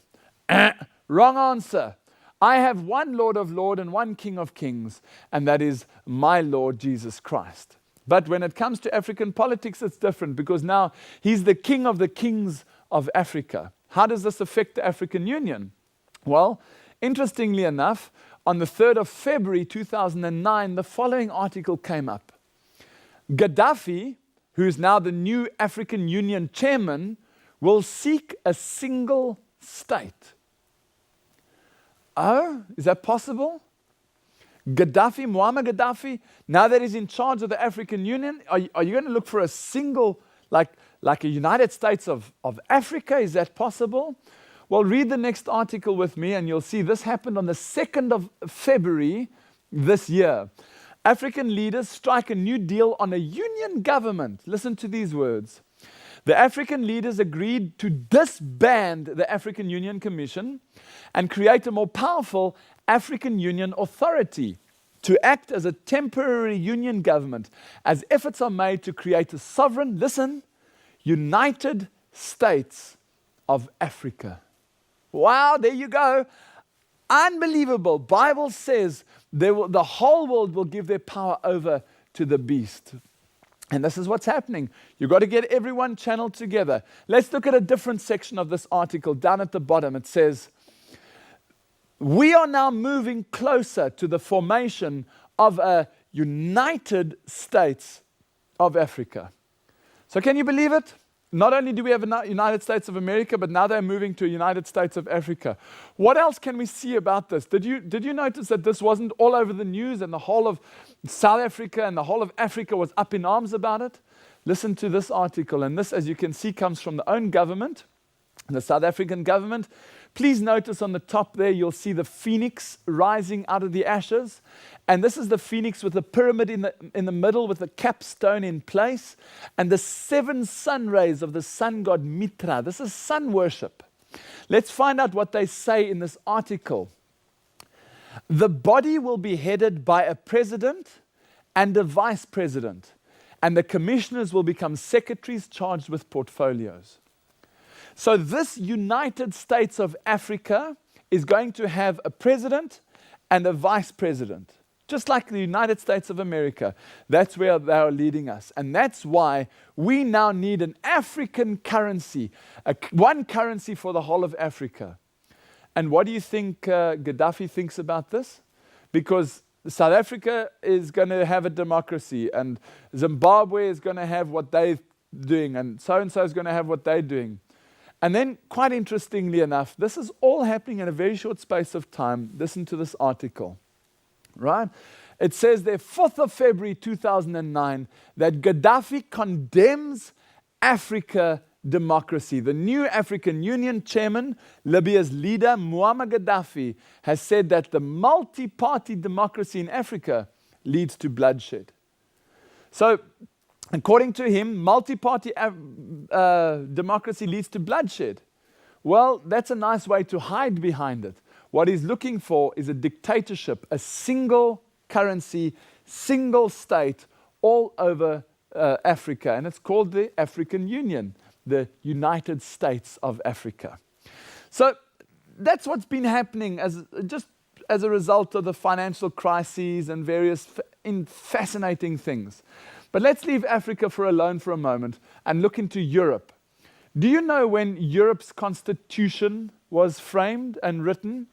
Wrong answer. I have one Lord of Lords and one King of Kings, and that is my Lord Jesus Christ. But when it comes to African politics, it's different because now he's the King of the Kings of Africa. How does this affect the African Union? Well, interestingly enough, on the 3rd of February 2009, the following article came up. Gaddafi, who is now the new African Union chairman, will seek a single state. Oh, is that possible? Gaddafi, Muammar Gaddafi, now that he's in charge of the African Union, are you going to look for a single, like a United States of Africa? Is that possible? Well, read the next article with me and you'll see this happened on the 2nd of February this year. African leaders strike a new deal on a union government. Listen to these words. The African leaders agreed to disband the African Union Commission and create a more powerful African Union Authority to act as a temporary union government as efforts are made to create a sovereign, listen, United States of Africa. Wow, there you go. Unbelievable. Bible says the whole world will give their power over to the beast. And this is what's happening. You've got to get everyone channeled together. Let's look at a different section of this article. Down at the bottom, it says, we are now moving closer to the formation of a United States of Africa. So can you believe it? Not only do we have a United States of America, but now they're moving to a United States of Africa. What else can we see about this? Did you notice that this wasn't all over the news and the whole of South Africa and the whole of Africa was up in arms about it? Listen to this article, and this, as you can see, comes from the own government, the South African government. Please notice on the top there, you'll see the phoenix rising out of the ashes. And this is the phoenix with the pyramid in the middle with the capstone in place. And the 7 sun rays of the sun god Mitra. This is sun worship. Let's find out what they say in this article. The body will be headed by a president and a vice president. And the commissioners will become secretaries charged with portfolios. So this United States of Africa is going to have a president and a vice president. Just like the United States of America. That's where they are leading us. And that's why we now need an African currency, one currency for the whole of Africa. And what do you think Gaddafi thinks about this? Because South Africa is going to have a democracy, and Zimbabwe is going to have what they're doing, and so is going to have what they're doing. And then, quite interestingly enough, this is all happening in a very short space of time. Listen to this article. Right? It says there, 4th of February 2009, that Gaddafi condemns Africa democracy. The new African Union chairman, Libya's leader, Muammar Gaddafi, has said that the multi-party democracy in Africa leads to bloodshed. So, according to him, multi-party democracy leads to bloodshed. Well, that's a nice way to hide behind it. What he's looking for is a dictatorship, a single currency, single state all over Africa. And it's called the African Union, the United States of Africa. So that's what's been happening as a result of the financial crises and various fascinating things. But let's leave Africa alone for a moment and look into Europe. Do you know when Europe's constitution was framed and written?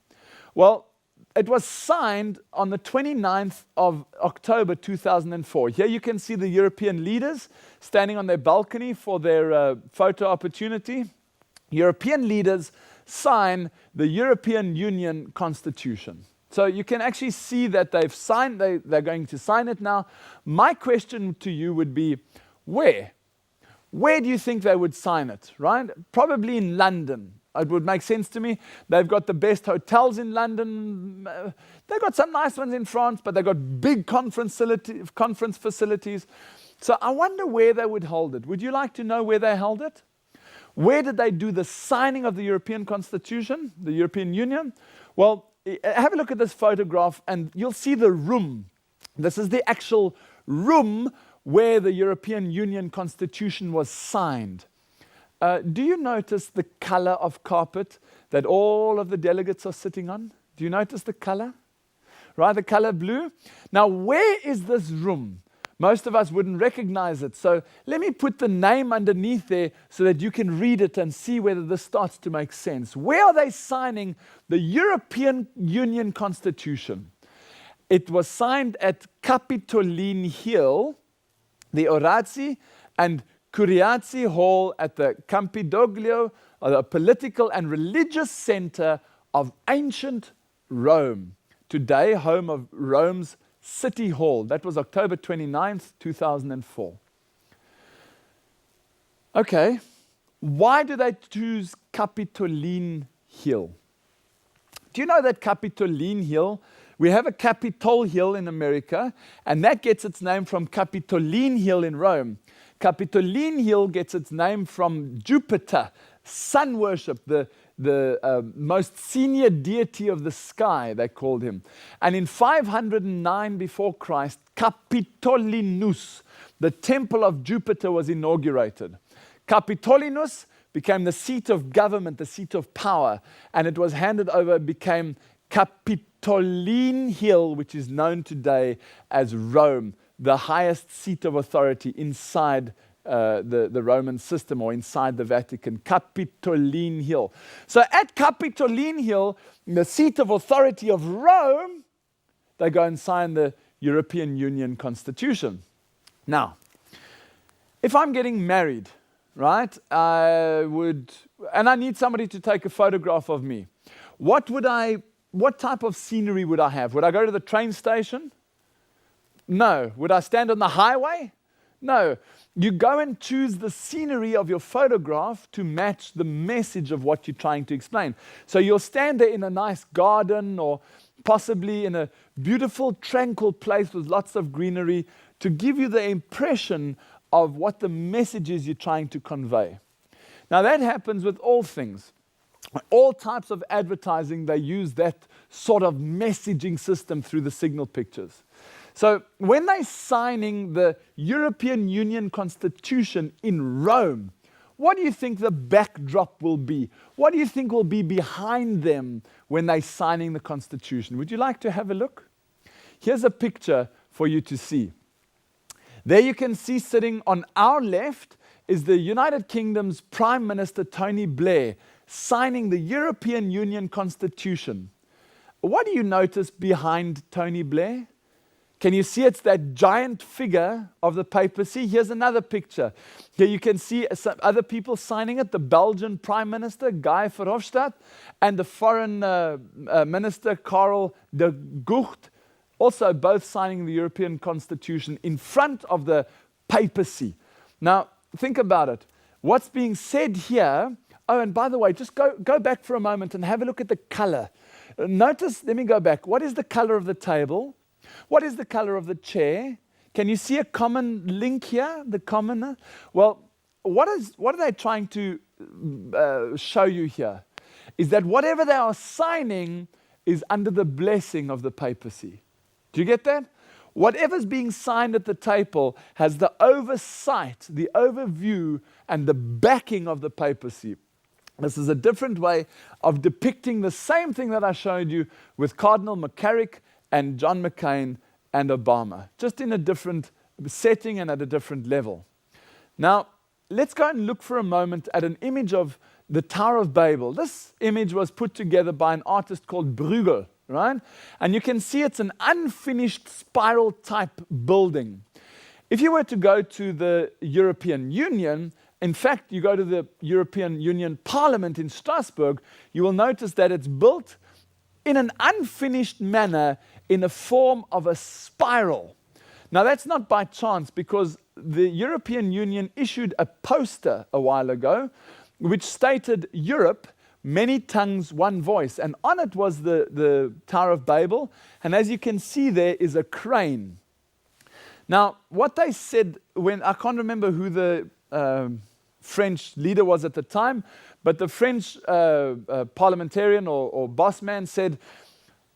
Well, it was signed on the 29th of October 2004. Here you can see the European leaders standing on their balcony for their photo opportunity. European leaders sign the European Union Constitution. So you can actually see that they've signed, they're going to sign it now. My question to you would be, where? Where do you think they would sign it, right? Probably in London. It would make sense to me. They've got the best hotels in London. They've got some nice ones in France, but they've got big conference facilities. So I wonder where they would hold it. Would you like to know where they held it? Where did they do the signing of the European Constitution, the European Union? Well, have a look at this photograph and you'll see the room. This is the actual room where the European Union Constitution was signed. Do you notice the color of carpet that all of the delegates are sitting on? Do you notice the color? Right, the color blue? Now, where is this room? Most of us wouldn't recognize it. So let me put the name underneath there so that you can read it and see whether this starts to make sense. Where are they signing the European Union Constitution? It was signed at Capitoline Hill, the Orazzi and Curiazzi Hall at the Campidoglio, the political and religious center of ancient Rome. Today, home of Rome's City Hall. That was October 29th, 2004. Okay, why do they choose Capitoline Hill? Do you know that Capitoline Hill, we have a Capitol Hill in America, and that gets its name from Capitoline Hill in Rome. Capitoline Hill gets its name from Jupiter, sun worship, the most senior deity of the sky, they called him. And in 509 before Christ, Capitolinus, the temple of Jupiter, was inaugurated. Capitolinus became the seat of government, the seat of power, and it was handed over, became Capitoline Hill, which is known today as Rome, the highest seat of authority inside the Roman system or inside the Vatican, Capitoline Hill. So at Capitoline Hill, the seat of authority of Rome, they go and sign the European Union Constitution. Now, if I'm getting married, right, and I need somebody to take a photograph of me, what type of scenery would I have? Would I go to the train station? No. Would I stand on the highway? No. You go and choose the scenery of your photograph to match the message of what you're trying to explain. So you'll stand there in a nice garden or possibly in a beautiful, tranquil place with lots of greenery to give you the impression of what the message is you're trying to convey. Now that happens with all things. All types of advertising, they use that sort of messaging system through the signal pictures. So when they're signing the European Union Constitution in Rome, what do you think the backdrop will be? What do you think will be behind them when they're signing the Constitution? Would you like to have a look? Here's a picture for you to see. There you can see sitting on our left is the United Kingdom's Prime Minister Tony Blair signing the European Union Constitution. What do you notice behind Tony Blair? Can you see it's that giant figure of the papacy? Here's another picture. Here you can see some other people signing it, the Belgian Prime Minister, Guy Verhofstadt, and the Foreign Minister, Karel de Gucht, also both signing the European Constitution in front of the papacy. Now, think about it. What's being said here, oh, and by the way, just go back for a moment and have a look at the color. Notice, let me go back. What is the color of the table? What is the color of the chair? Can you see a common link here? The common? Well, what are they trying to show you here? Is that whatever they are signing is under the blessing of the papacy. Do you get that? Whatever's being signed at the table has the oversight, the overview, and the backing of the papacy. This is a different way of depicting the same thing that I showed you with Cardinal McCarrick and John McCain and Obama, just in a different setting and at a different level. Now, let's go and look for a moment at an image of the Tower of Babel. This image was put together by an artist called Bruegel, right? And you can see it's an unfinished spiral type building. If you were to go to the European Union, in fact, you go to the European Union Parliament in Strasbourg, you will notice that it's built in an unfinished manner in a form of a spiral. Now, that's not by chance, because the European Union issued a poster a while ago which stated Europe, many tongues, one voice. And on it was the Tower of Babel. And as you can see, there is a crane. Now, what they said when, I can't remember who the French leader was at the time, but the French parliamentarian or boss man said,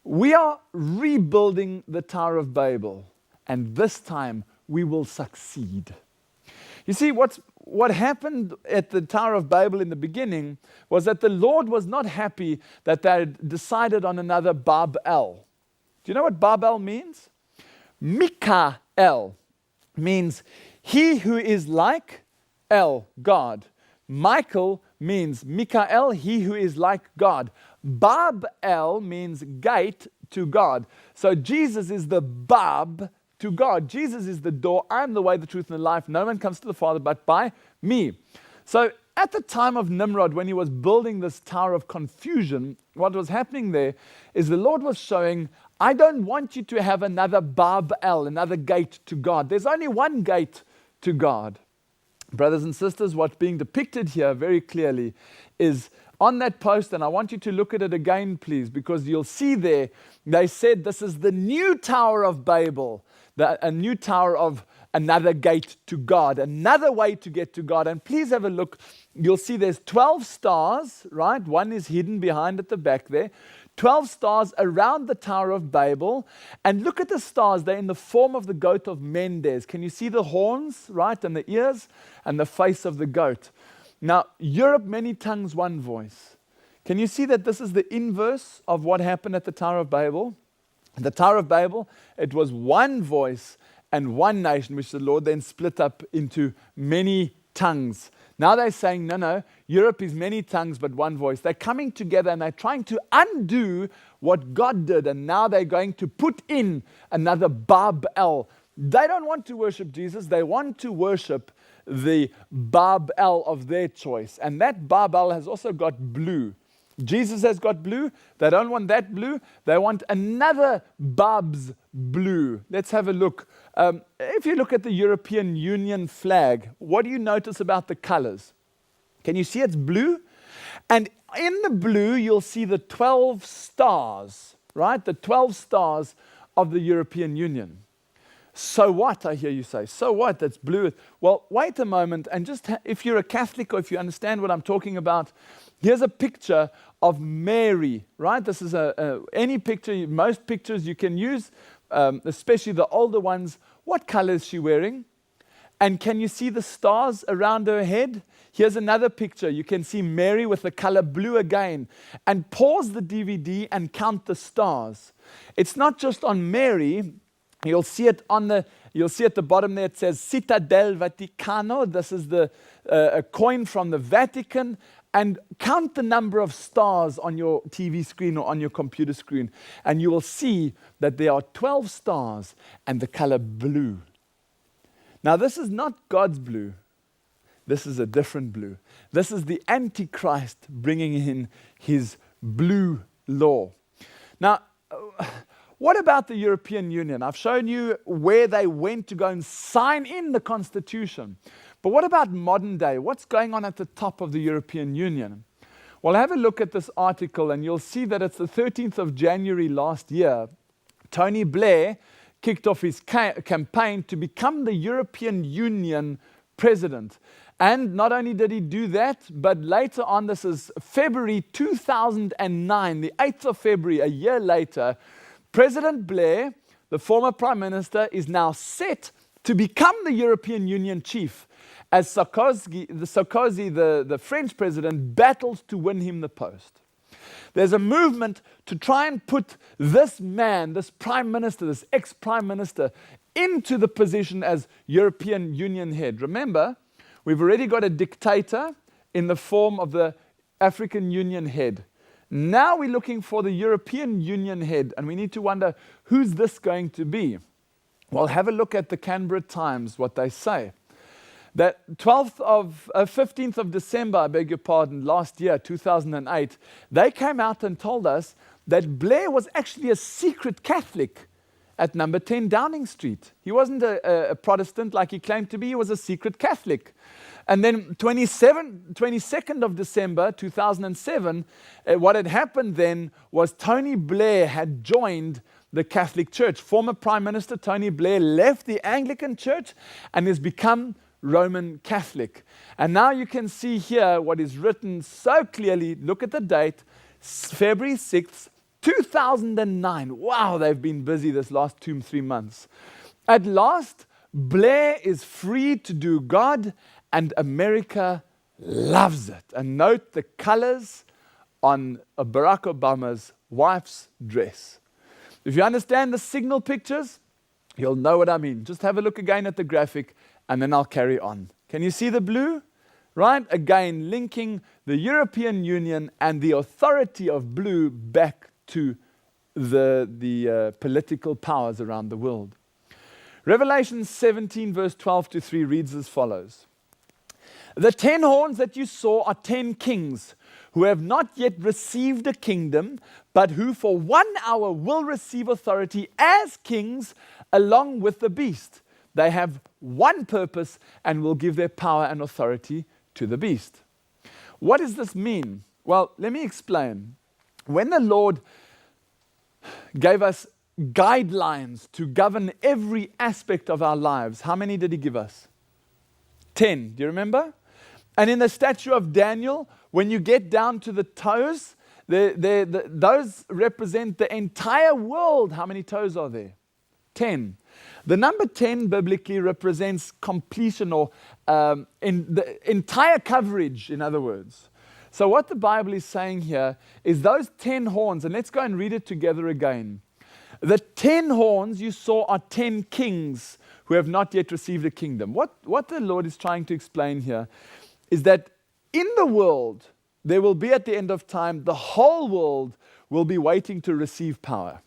"We are rebuilding the Tower of Babel, and this time we will succeed." You see, what happened at the Tower of Babel in the beginning was that the Lord was not happy that they had decided on another Babel. Do you know what Babel means? Mikael means he who is like El, God. Michael means Mikael, he who is like God. Babel means gate to God. So Jesus is the Bab to God. Jesus is the door. I'm the way, the truth, and the life. No one comes to the Father but by me. So at the time of Nimrod, when he was building this tower of confusion, what was happening there is the Lord was showing, I don't want you to have another Babel, another gate to God. There's only one gate to God. Brothers and sisters, what's being depicted here very clearly is on that post, and I want you to look at it again, please, because you'll see there, they said this is the new Tower of Babel, a new tower of another gate to God, another way to get to God. And please have a look. You'll see there's 12 stars, right? One is hidden behind at the back there. 12 stars around the Tower of Babel. And look at the stars. They're in the form of the goat of Mendes. Can you see the horns, right? And the ears and the face of the goat. Now, Europe, many tongues, one voice. Can you see that this is the inverse of what happened at the Tower of Babel? The Tower of Babel, it was one voice and one nation, which the Lord then split up into many tongues. Now they're saying, no, Europe is many tongues but one voice. They're coming together and they're trying to undo what God did, and now they're going to put in another Babel. They don't want to worship Jesus. They want to worship the Babel of their choice. And that Babel has also got blue. Jesus has got blue. They don't want that blue. They want another Bab's blue. Let's have a look. If you look at the European Union flag, what do you notice about the colors? Can you see it's blue? And in the blue, you'll see the 12 stars, right? The 12 stars of the European Union. So what, I hear you say? So what? That's blue. Well, wait a moment, and just if you're a Catholic or if you understand what I'm talking about, here's a picture of Mary, right? This is any picture, most pictures you can use, especially the older ones. What color is she wearing? And can you see the stars around her head? Here's another picture. You can see Mary with the color blue again. And pause the DVD and count the stars. It's not just on Mary. You'll see it you'll see at the bottom there, it says Città del Vaticano. This is a coin from the Vatican. And count the number of stars on your TV screen or on your computer screen, and you will see that there are 12 stars and the color blue. Now, this is not God's blue. This is a different blue. This is the Antichrist bringing in his blue law. Now, what about the European Union? I've shown you where they went to go and sign in the Constitution. But what about modern day? What's going on at the top of the European Union? Well, have a look at this article and you'll see that it's the 13th of January last year. Tony Blair kicked off his campaign to become the European Union president. And not only did he do that, but later on, this is February 2009, the 8th of February, a year later, President Blair, the former Prime Minister, is now set to become the European Union chief as Sarkozy, the French president, battles to win him the post. There's a movement to try and put this man, this Prime Minister, this ex-Prime Minister, into the position as European Union head. Remember, we've already got a dictator in the form of the African Union head. Now we're looking for the European Union head, and we need to wonder, who's this going to be? Well, have a look at the Canberra Times, what they say. That 15th of December, I beg your pardon, last year, 2008, they came out and told us that Blair was actually a secret Catholic at number 10 Downing Street. He wasn't a Protestant like he claimed to be, he was a secret Catholic. And then 22nd of December 2007, what had happened then was Tony Blair had joined the Catholic Church. Former Prime Minister Tony Blair left the Anglican Church and has become Roman Catholic. And now you can see here what is written so clearly. Look at the date, February 6th, 2009. Wow, they've been busy this last 2-3 months. At last, Blair is free to do God, and America loves it. And note the colors on Barack Obama's wife's dress. If you understand the signal pictures, you'll know what I mean. Just have a look again at the graphic, and then I'll carry on. Can you see the blue? Right? Again, linking the European Union and the authority of blue back to the political powers around the world. Revelation 17, verse 12 to 3 reads as follows. The 10 horns that you saw are 10 kings who have not yet received a kingdom, but who for 1 hour will receive authority as kings along with the beast. They have one purpose and will give their power and authority to the beast. What does this mean? Well, let me explain. When the Lord gave us guidelines to govern every aspect of our lives, how many did he give us? 10. Do you remember? And in the statue of Daniel, when you get down to the toes, those represent the entire world. How many toes are there? 10. The number 10 biblically represents completion, or in the entire coverage, in other words. So what the Bible is saying here is those 10 horns, and let's go and read it together again. The 10 horns you saw are 10 kings who have not yet received a kingdom. What the Lord is trying to explain here is that in the world, there will be at the end of time, the whole world will be waiting to receive power.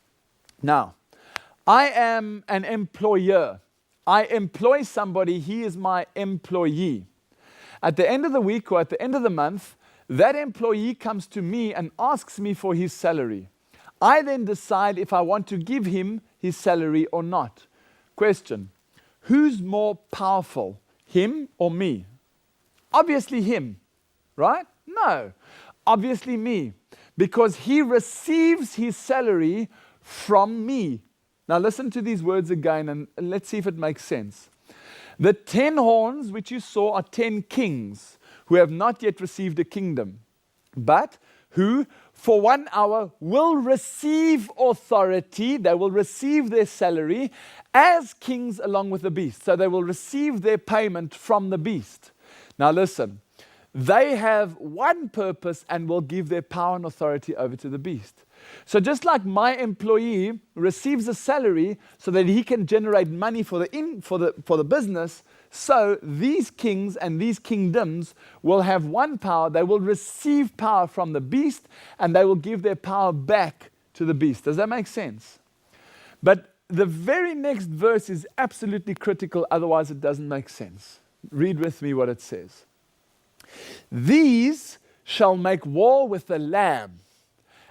Now, I am an employer. I employ somebody, he is my employee. At the end of the week or at the end of the month, that employee comes to me and asks me for his salary. I then decide if I want to give him his salary or not. Question, who's more powerful, him or me? Obviously him, right? No, obviously me, because he receives his salary from me. Now listen to these words again and let's see if it makes sense. The 10 horns which you saw are 10 kings who have not yet received a kingdom, but who for 1 hour will receive authority. They will receive their salary as kings along with the beast. So they will receive their payment from the beast. Now listen, they have one purpose and will give their power and authority over to the beast. So just like my employee receives a salary so that he can generate money for the business, so these kings and these kingdoms will have one power. They will receive power from the beast and they will give their power back to the beast. Does that make sense? But the very next verse is absolutely critical, otherwise it doesn't make sense. Read with me what it says. These shall make war with the Lamb,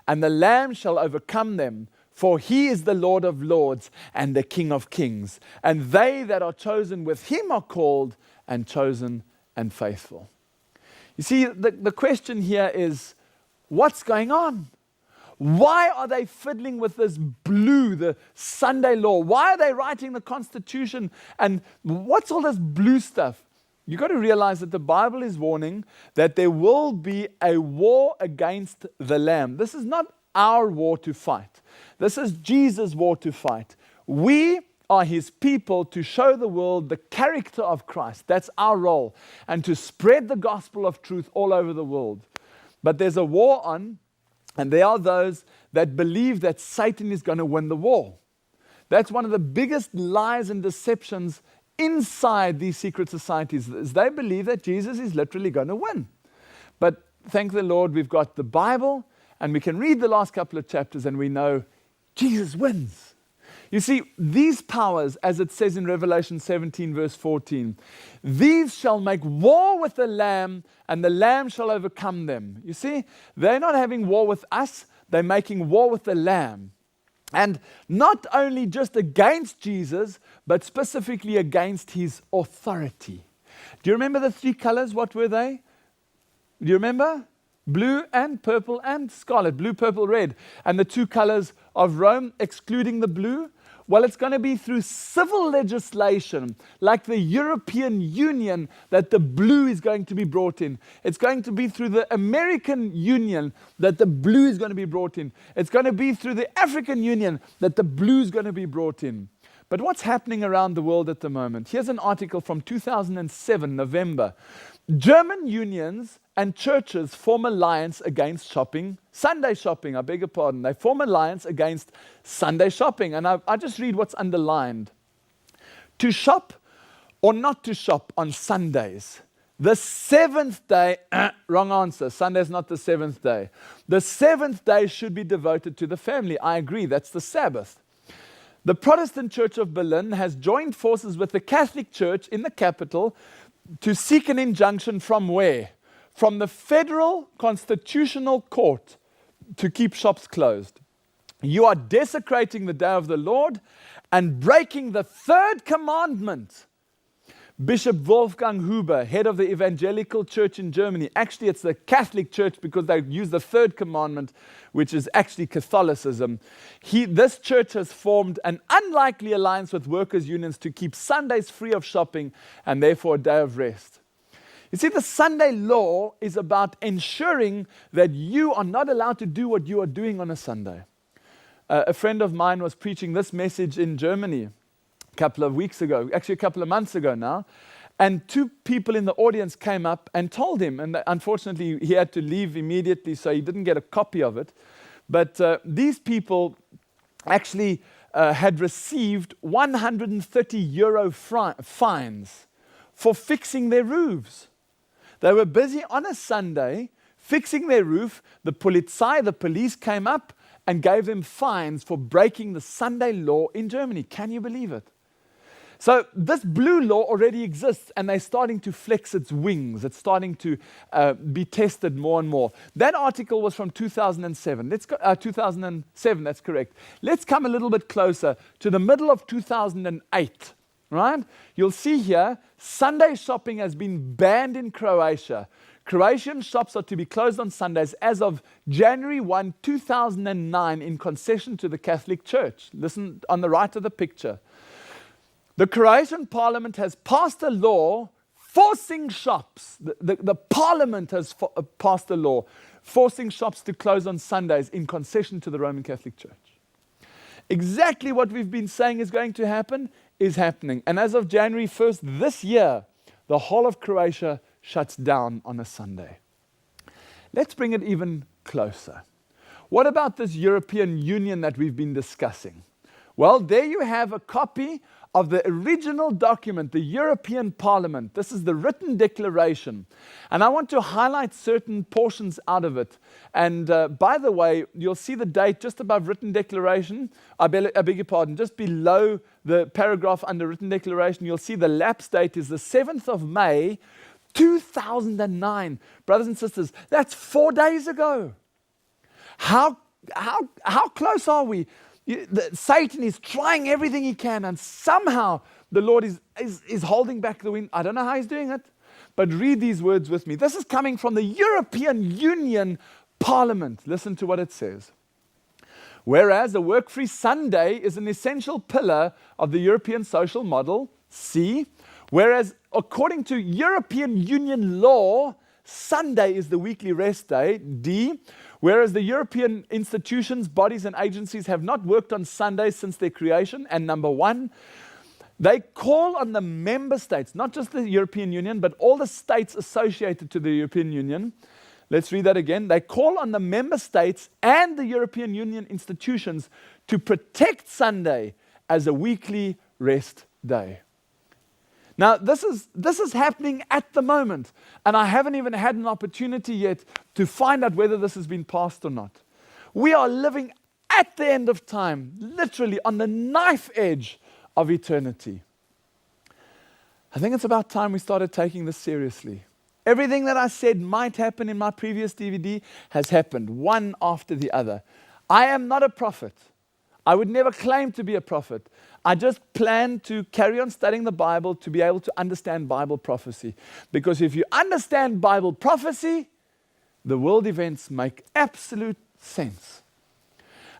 and the Lamb shall overcome them, for he is the Lord of lords and the King of kings. And they that are chosen with him are called and chosen and faithful. You see, the question here is, what's going on? Why are they fiddling with this blue, the Sunday law? Why are they writing the Constitution? And what's all this blue stuff? you've got to realize that the Bible is warning that there will be a war against the Lamb. This is not our war to fight. This is Jesus' war to fight. We are his people to show the world the character of Christ. That's our role. And to spread the gospel of truth all over the world. But there's a war on, and there are those that believe that Satan is going to win the war. That's one of the biggest lies and deceptions inside these secret societies, is they believe that Jesus is literally going to win. But thank the Lord, we've got the Bible, and we can read the last couple of chapters, and we know Jesus wins. You see, these powers, as it says in Revelation 17, verse 14, these shall make war with the Lamb, and the Lamb shall overcome them. You see, they're not having war with us, they're making war with the Lamb. And not only just against Jesus, but specifically against his authority. Do you remember the three colors? What were they? Do you remember? Blue and purple and scarlet. Blue, purple, red. And the two colors of Rome, excluding the blue. Well, it's going to be through civil legislation, like the European Union, that the blue is going to be brought in. It's going to be through the American Union that the blue is going to be brought in. It's going to be through the African Union that the blue is going to be brought in. But what's happening around the world at the moment? Here's an article from 2007, November. German unions and churches form alliance against shopping, Sunday shopping, I beg your pardon. They form alliance against Sunday shopping. And I just read what's underlined. To shop or not to shop on Sundays. The seventh day, wrong answer. Sunday's not the seventh day. The seventh day should be devoted to the family. I agree, that's the Sabbath. The Protestant Church of Berlin has joined forces with the Catholic Church in the capital to seek an injunction from where? From the Federal Constitutional Court to keep shops closed. You are desecrating the day of the Lord and breaking the third commandment. Bishop Wolfgang Huber, head of the Evangelical Church in Germany, actually it's the Catholic Church because they use the third commandment, which is actually Catholicism. This church has formed an unlikely alliance with workers' unions to keep Sundays free of shopping and therefore a day of rest. You see, the Sunday law is about ensuring that you are not allowed to do what you are doing on a Sunday. A friend of mine was preaching this message in Germany a couple of weeks ago, actually a couple of months ago now, and two people in the audience came up and told him, and unfortunately he had to leave immediately, so he didn't get a copy of it, but these people actually had received 130 euro fines for fixing their roofs. They were busy on a Sunday fixing their roof. The police came up and gave them fines for breaking the Sunday law in Germany. Can you believe it? So this blue law already exists, and they're starting to flex its wings. It's starting to be tested more and more. That article was from 2007. 2007, that's correct. Let's come a little bit closer to the middle of 2008. Right? You'll see here, Sunday shopping has been banned in Croatia. Croatian shops are to be closed on Sundays as of January 1, 2009 in concession to the Catholic Church. Listen on the right of the picture. The Croatian parliament has passed a law forcing shops. The parliament has passed a law forcing shops to close on Sundays in concession to the Roman Catholic Church. Exactly what we've been saying is going to happen is happening. And as of January 1st this year, the whole of Croatia shuts down on a Sunday. Let's bring it even closer. What about this European Union that we've been discussing? Well, there you have a copy of the original document, the European Parliament. This is the written declaration. And I want to highlight certain portions out of it. And by the way, you'll see the date just above written declaration. I beg your pardon, just below the paragraph under written declaration, you'll see the lapse date is the 7th of May, 2009. Brothers and sisters, that's 4 days ago. How close are we? Satan is trying everything he can, and somehow the Lord is holding back the wind. I don't know how he's doing it, but read these words with me. This is coming from the European Union Parliament. Listen to what it says. Whereas a work-free Sunday is an essential pillar of the European social model, C, Whereas according to European Union law, Sunday is the weekly rest day, D. Whereas the European institutions, bodies and agencies have not worked on Sundays since their creation. And number one, they call on the member states, not just the European Union, but all the states associated to the European Union. Let's read that again. They call on the member states and the European Union institutions to protect Sunday as a weekly rest day. Now, this is happening at the moment, and I haven't even had an opportunity yet to find out whether this has been passed or not. We are living at the end of time, literally on the knife edge of eternity. I think it's about time we started taking this seriously. Everything that I said might happen in my previous DVD has happened, one after the other. I am not a prophet. I would never claim to be a prophet. I just plan to carry on studying the Bible to be able to understand Bible prophecy. Because if you understand Bible prophecy, the world events make absolute sense.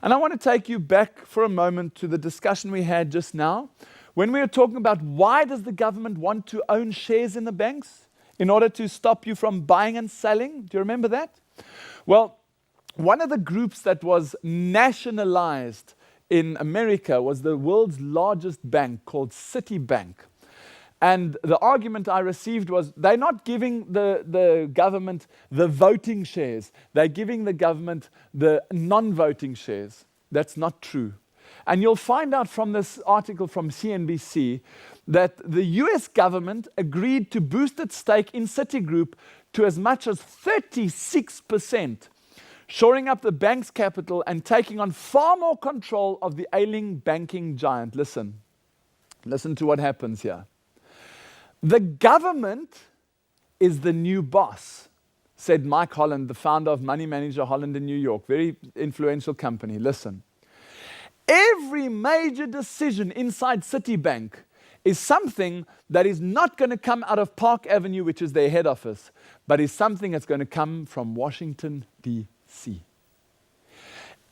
And I want to take you back for a moment to the discussion we had just now, when we were talking about why does the government want to own shares in the banks in order to stop you from buying and selling? Do you remember that? Well, one of the groups that was nationalized in America was the world's largest bank called Citibank. And the argument I received was they're not giving the government the voting shares. They're giving the government the non-voting shares. That's not true. And you'll find out from this article from CNBC that the US government agreed to boost its stake in Citigroup to as much as 36%. Shoring up the bank's capital and taking on far more control of the ailing banking giant. Listen to what happens here. The government is the new boss, said Mike Holland, the founder of Money Manager Holland in New York, very influential company. Listen, every major decision inside Citibank is something that is not going to come out of Park Avenue, which is their head office, but is something that's going to come from Washington, D.C.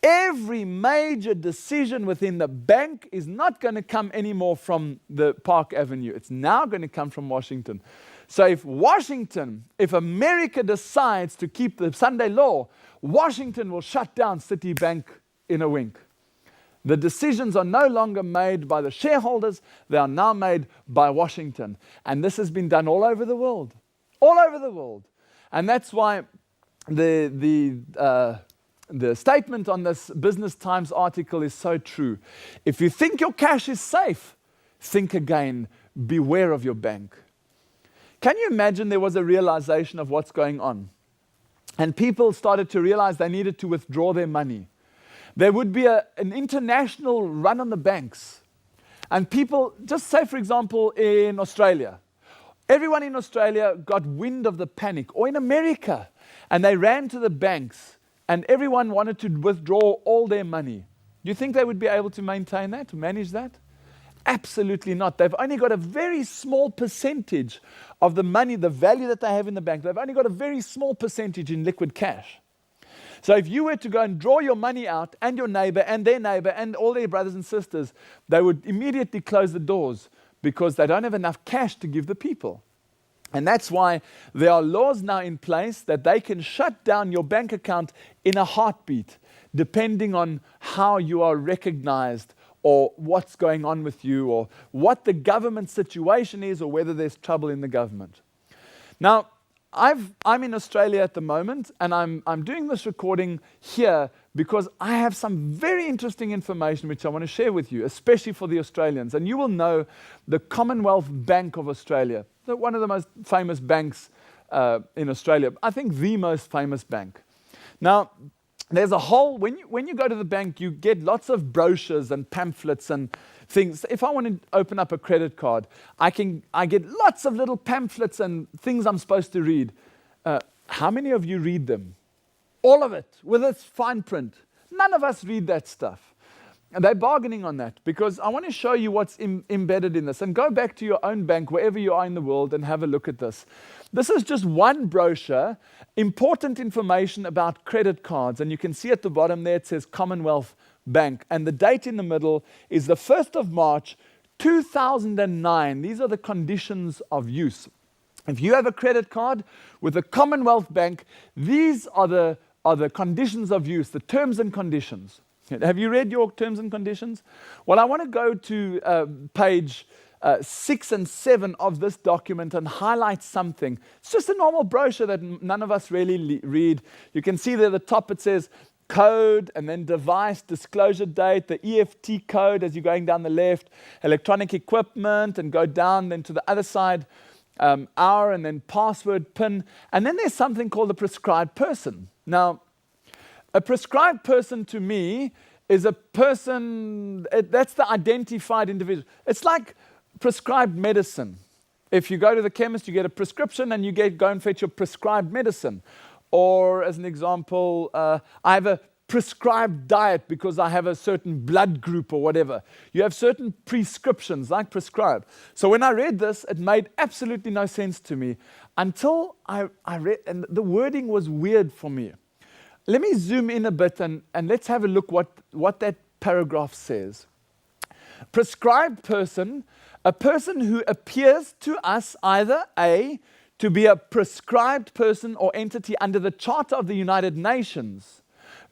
Every major decision within the bank is not going to come anymore from the Park Avenue. It's now going to come from Washington. So if America decides to keep the Sunday law, Washington will shut down Citibank in a wink. The decisions are no longer made by the shareholders, they are now made by Washington. And this has been done all over the world. All over the world. And that's why the statement on this Business Times article is so true. If you think your cash is safe, think again. Beware of your bank. Can you imagine there was a realization of what's going on? And people started to realize they needed to withdraw their money. There would be an international run on the banks. And people, just say for example in Australia, everyone in Australia got wind of the panic, or in America, and they ran to the banks, and everyone wanted to withdraw all their money. Do you think they would be able to maintain that, to manage that? Absolutely not. They've only got a very small percentage of the money, the value that they have in the bank. They've only got a very small percentage in liquid cash. So if you were to go and draw your money out, and your neighbor, and their neighbor, and all their brothers and sisters, they would immediately close the doors because they don't have enough cash to give the people. And that's why there are laws now in place that they can shut down your bank account in a heartbeat, depending on how you are recognized, or what's going on with you, or what the government situation is, or whether there's trouble in the government. Now, I'm in Australia at the moment, and I'm doing this recording here because I have some very interesting information which I want to share with you, especially for the Australians. And you will know the Commonwealth Bank of Australia, one of the most famous banks in Australia. I think the most famous bank. Now, there's a whole, when you go to the bank, you get lots of brochures and pamphlets and things. If I want to open up a credit card, I get lots of little pamphlets and things I'm supposed to read. How many of you read them? All of it, with its fine print. None of us read that stuff. And they're bargaining on that, because I want to show you what's embedded in this. And go back to your own bank, wherever you are in the world, and have a look at this. This is just one brochure, important information about credit cards. And you can see at the bottom there, it says Commonwealth Bank. And the date in the middle is the 1st of March, 2009, these are the conditions of use. If you have a credit card with a Commonwealth Bank, these are the conditions of use, the terms and conditions. Have you read your terms and conditions? Well, I want to go to page 6 and 7 of this document and highlight something. It's just a normal brochure that none of us really read. You can see there at the top it says code and then device, disclosure date, the EFT code as you're going down the left, electronic equipment, and go down then to the other side, hour, and then password, PIN. And then there's something called a prescribed person. Now, a prescribed person to me is a person, that's the identified individual. It's like prescribed medicine. If you go to the chemist, you get a prescription and you go and fetch your prescribed medicine. Or as an example, I have a prescribed diet because I have a certain blood group or whatever. You have certain prescriptions like prescribed. So when I read this, it made absolutely no sense to me until I read, and the wording was weird for me. Let me zoom in a bit and let's have a look what that paragraph says. Prescribed person, a person who appears to us either A, to be a prescribed person or entity under the Charter of the United Nations,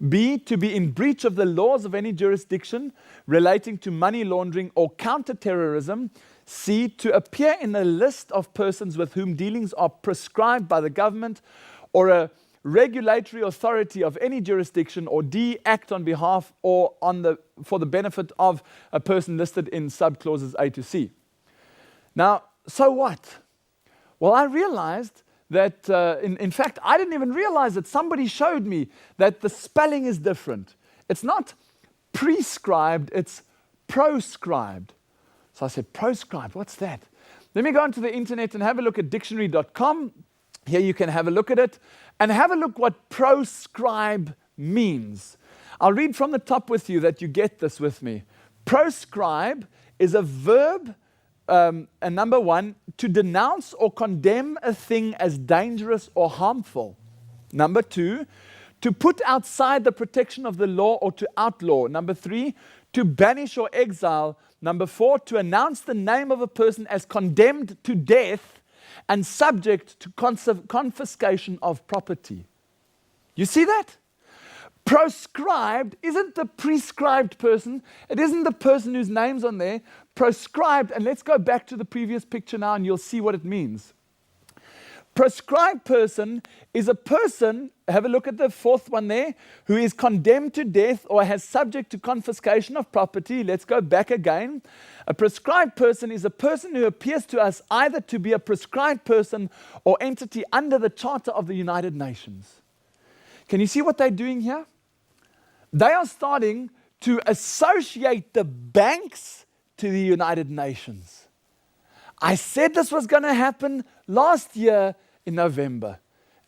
B, to be in breach of the laws of any jurisdiction relating to money laundering or counterterrorism, C, to appear in a list of persons with whom dealings are prescribed by the government or a regulatory authority of any jurisdiction, or D, act on behalf or for the benefit of a person listed in subclauses A to C. Now, so what? Well, I realized that, in fact, I didn't even realize that somebody showed me that the spelling is different. It's not prescribed, it's proscribed. So I said, proscribed, what's that? Let me go onto the internet and have a look at dictionary.com. Here you can have a look at it and have a look what proscribe means. I'll read from the top with you that you get this with me. Proscribe is a verb, and number one, to denounce or condemn a thing as dangerous or harmful. Number two, to put outside the protection of the law or to outlaw. Number three, to banish or exile. Number four, to announce the name of a person as condemned to death and subject to confiscation of property. You see that? Proscribed isn't the prescribed person. It isn't the person whose name's on there. Proscribed, and let's go back to the previous picture now and you'll see what it means. Proscribed person is a person, have a look at the fourth one there, who is condemned to death or has subject to confiscation of property. Let's go back again. A prescribed person is a person who appears to us either to be a prescribed person or entity under the Charter of the United Nations. Can you see what they're doing here? They are starting to associate the banks to the United Nations. I said this was going to happen last year in November,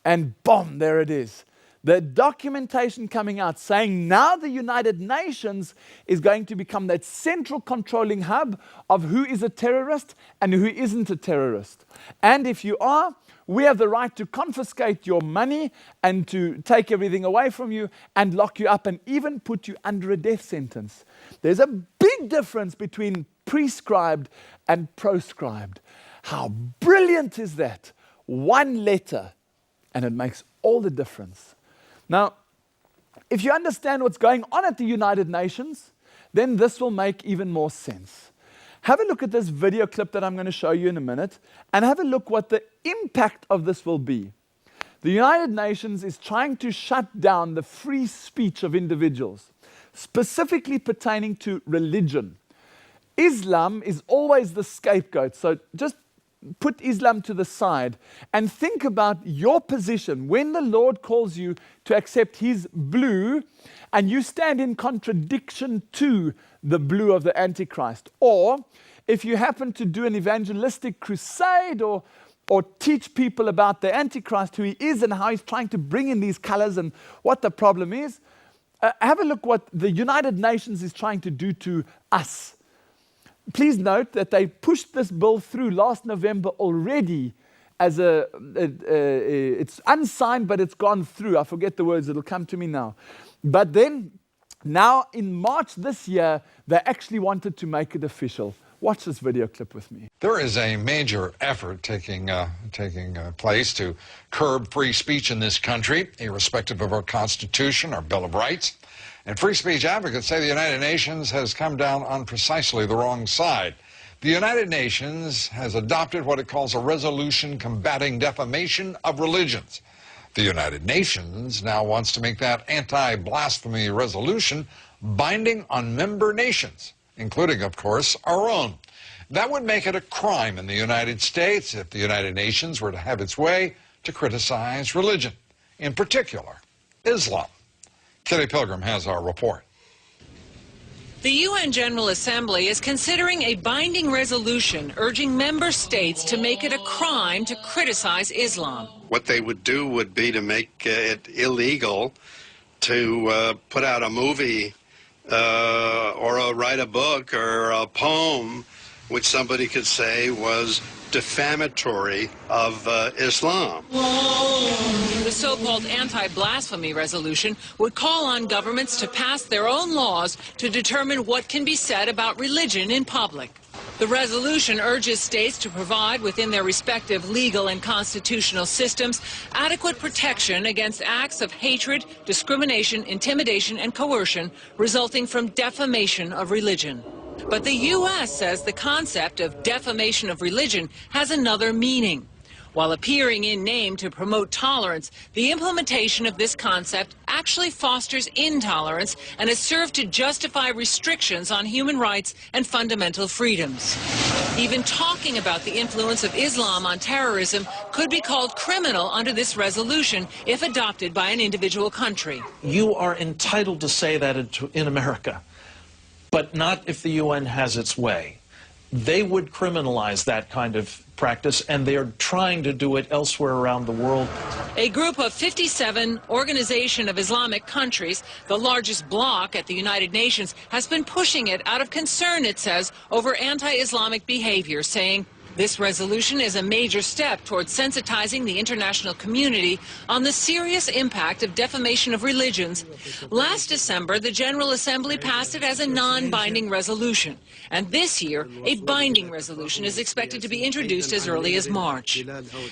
and boom, there it is. The documentation coming out saying now the United Nations is going to become that central controlling hub of who is a terrorist and who isn't a terrorist. And if you are, we have the right to confiscate your money and to take everything away from you and lock you up and even put you under a death sentence. There's a big difference between prescribed and proscribed. How brilliant is that? One letter, and it makes all the difference. Now, if you understand what's going on at the United Nations, then this will make even more sense. Have a look at this video clip that I'm going to show you in a minute, and have a look what the impact of this will be. The United Nations is trying to shut down the free speech of individuals, specifically pertaining to religion. Islam is always the scapegoat, so just put Islam to the side and think about your position when the Lord calls you to accept His blue and you stand in contradiction to the blue of the Antichrist. Or if you happen to do an evangelistic crusade or teach people about the Antichrist, who he is and how he's trying to bring in these colors and what the problem is, have a look what the United Nations is trying to do to us. Please note that they pushed this bill through last November already as it's unsigned, but it's gone through. I forget the words, it'll come to me now. But then, now in March this year, they actually wanted to make it official. Watch this video clip with me. There is a major effort taking place to curb free speech in this country, irrespective of our Constitution, our Bill of Rights. And free speech advocates say the United Nations has come down on precisely the wrong side. The United Nations has adopted what it calls a resolution combating defamation of religions. The United Nations now wants to make that anti-blasphemy resolution binding on member nations, including, of course, our own. That would make it a crime in the United States if the United Nations were to have its way to criticize religion, in particular, Islam. Kitty Pilgrim has our report. The UN General Assembly is considering a binding resolution urging member states to make it a crime to criticize Islam. What they would do would be to make it illegal to put out a movie or write a book or a poem which somebody could say was defamatory of Islam. The so-called anti-blasphemy resolution would call on governments to pass their own laws to determine what can be said about religion in public. The resolution urges states to provide within their respective legal and constitutional systems adequate protection against acts of hatred, discrimination, intimidation, and coercion resulting from defamation of religion. But the U.S. says the concept of defamation of religion has another meaning. While appearing in name to promote tolerance, the implementation of this concept actually fosters intolerance and has served to justify restrictions on human rights and fundamental freedoms. Even talking about the influence of Islam on terrorism could be called criminal under this resolution if adopted by an individual country. You are entitled to say that in America, but not if the UN has its way. They would criminalize that kind of practice, and they are trying to do it elsewhere around the world. A group of 57 Organization of Islamic Countries, the largest bloc at the United Nations, has been pushing it out of concern, it says, over anti-Islamic behavior, saying this resolution is a major step towards sensitizing the international community on the serious impact of defamation of religions. Last December, the General Assembly passed it as a non-binding resolution. And this year, a binding resolution is expected to be introduced as early as March.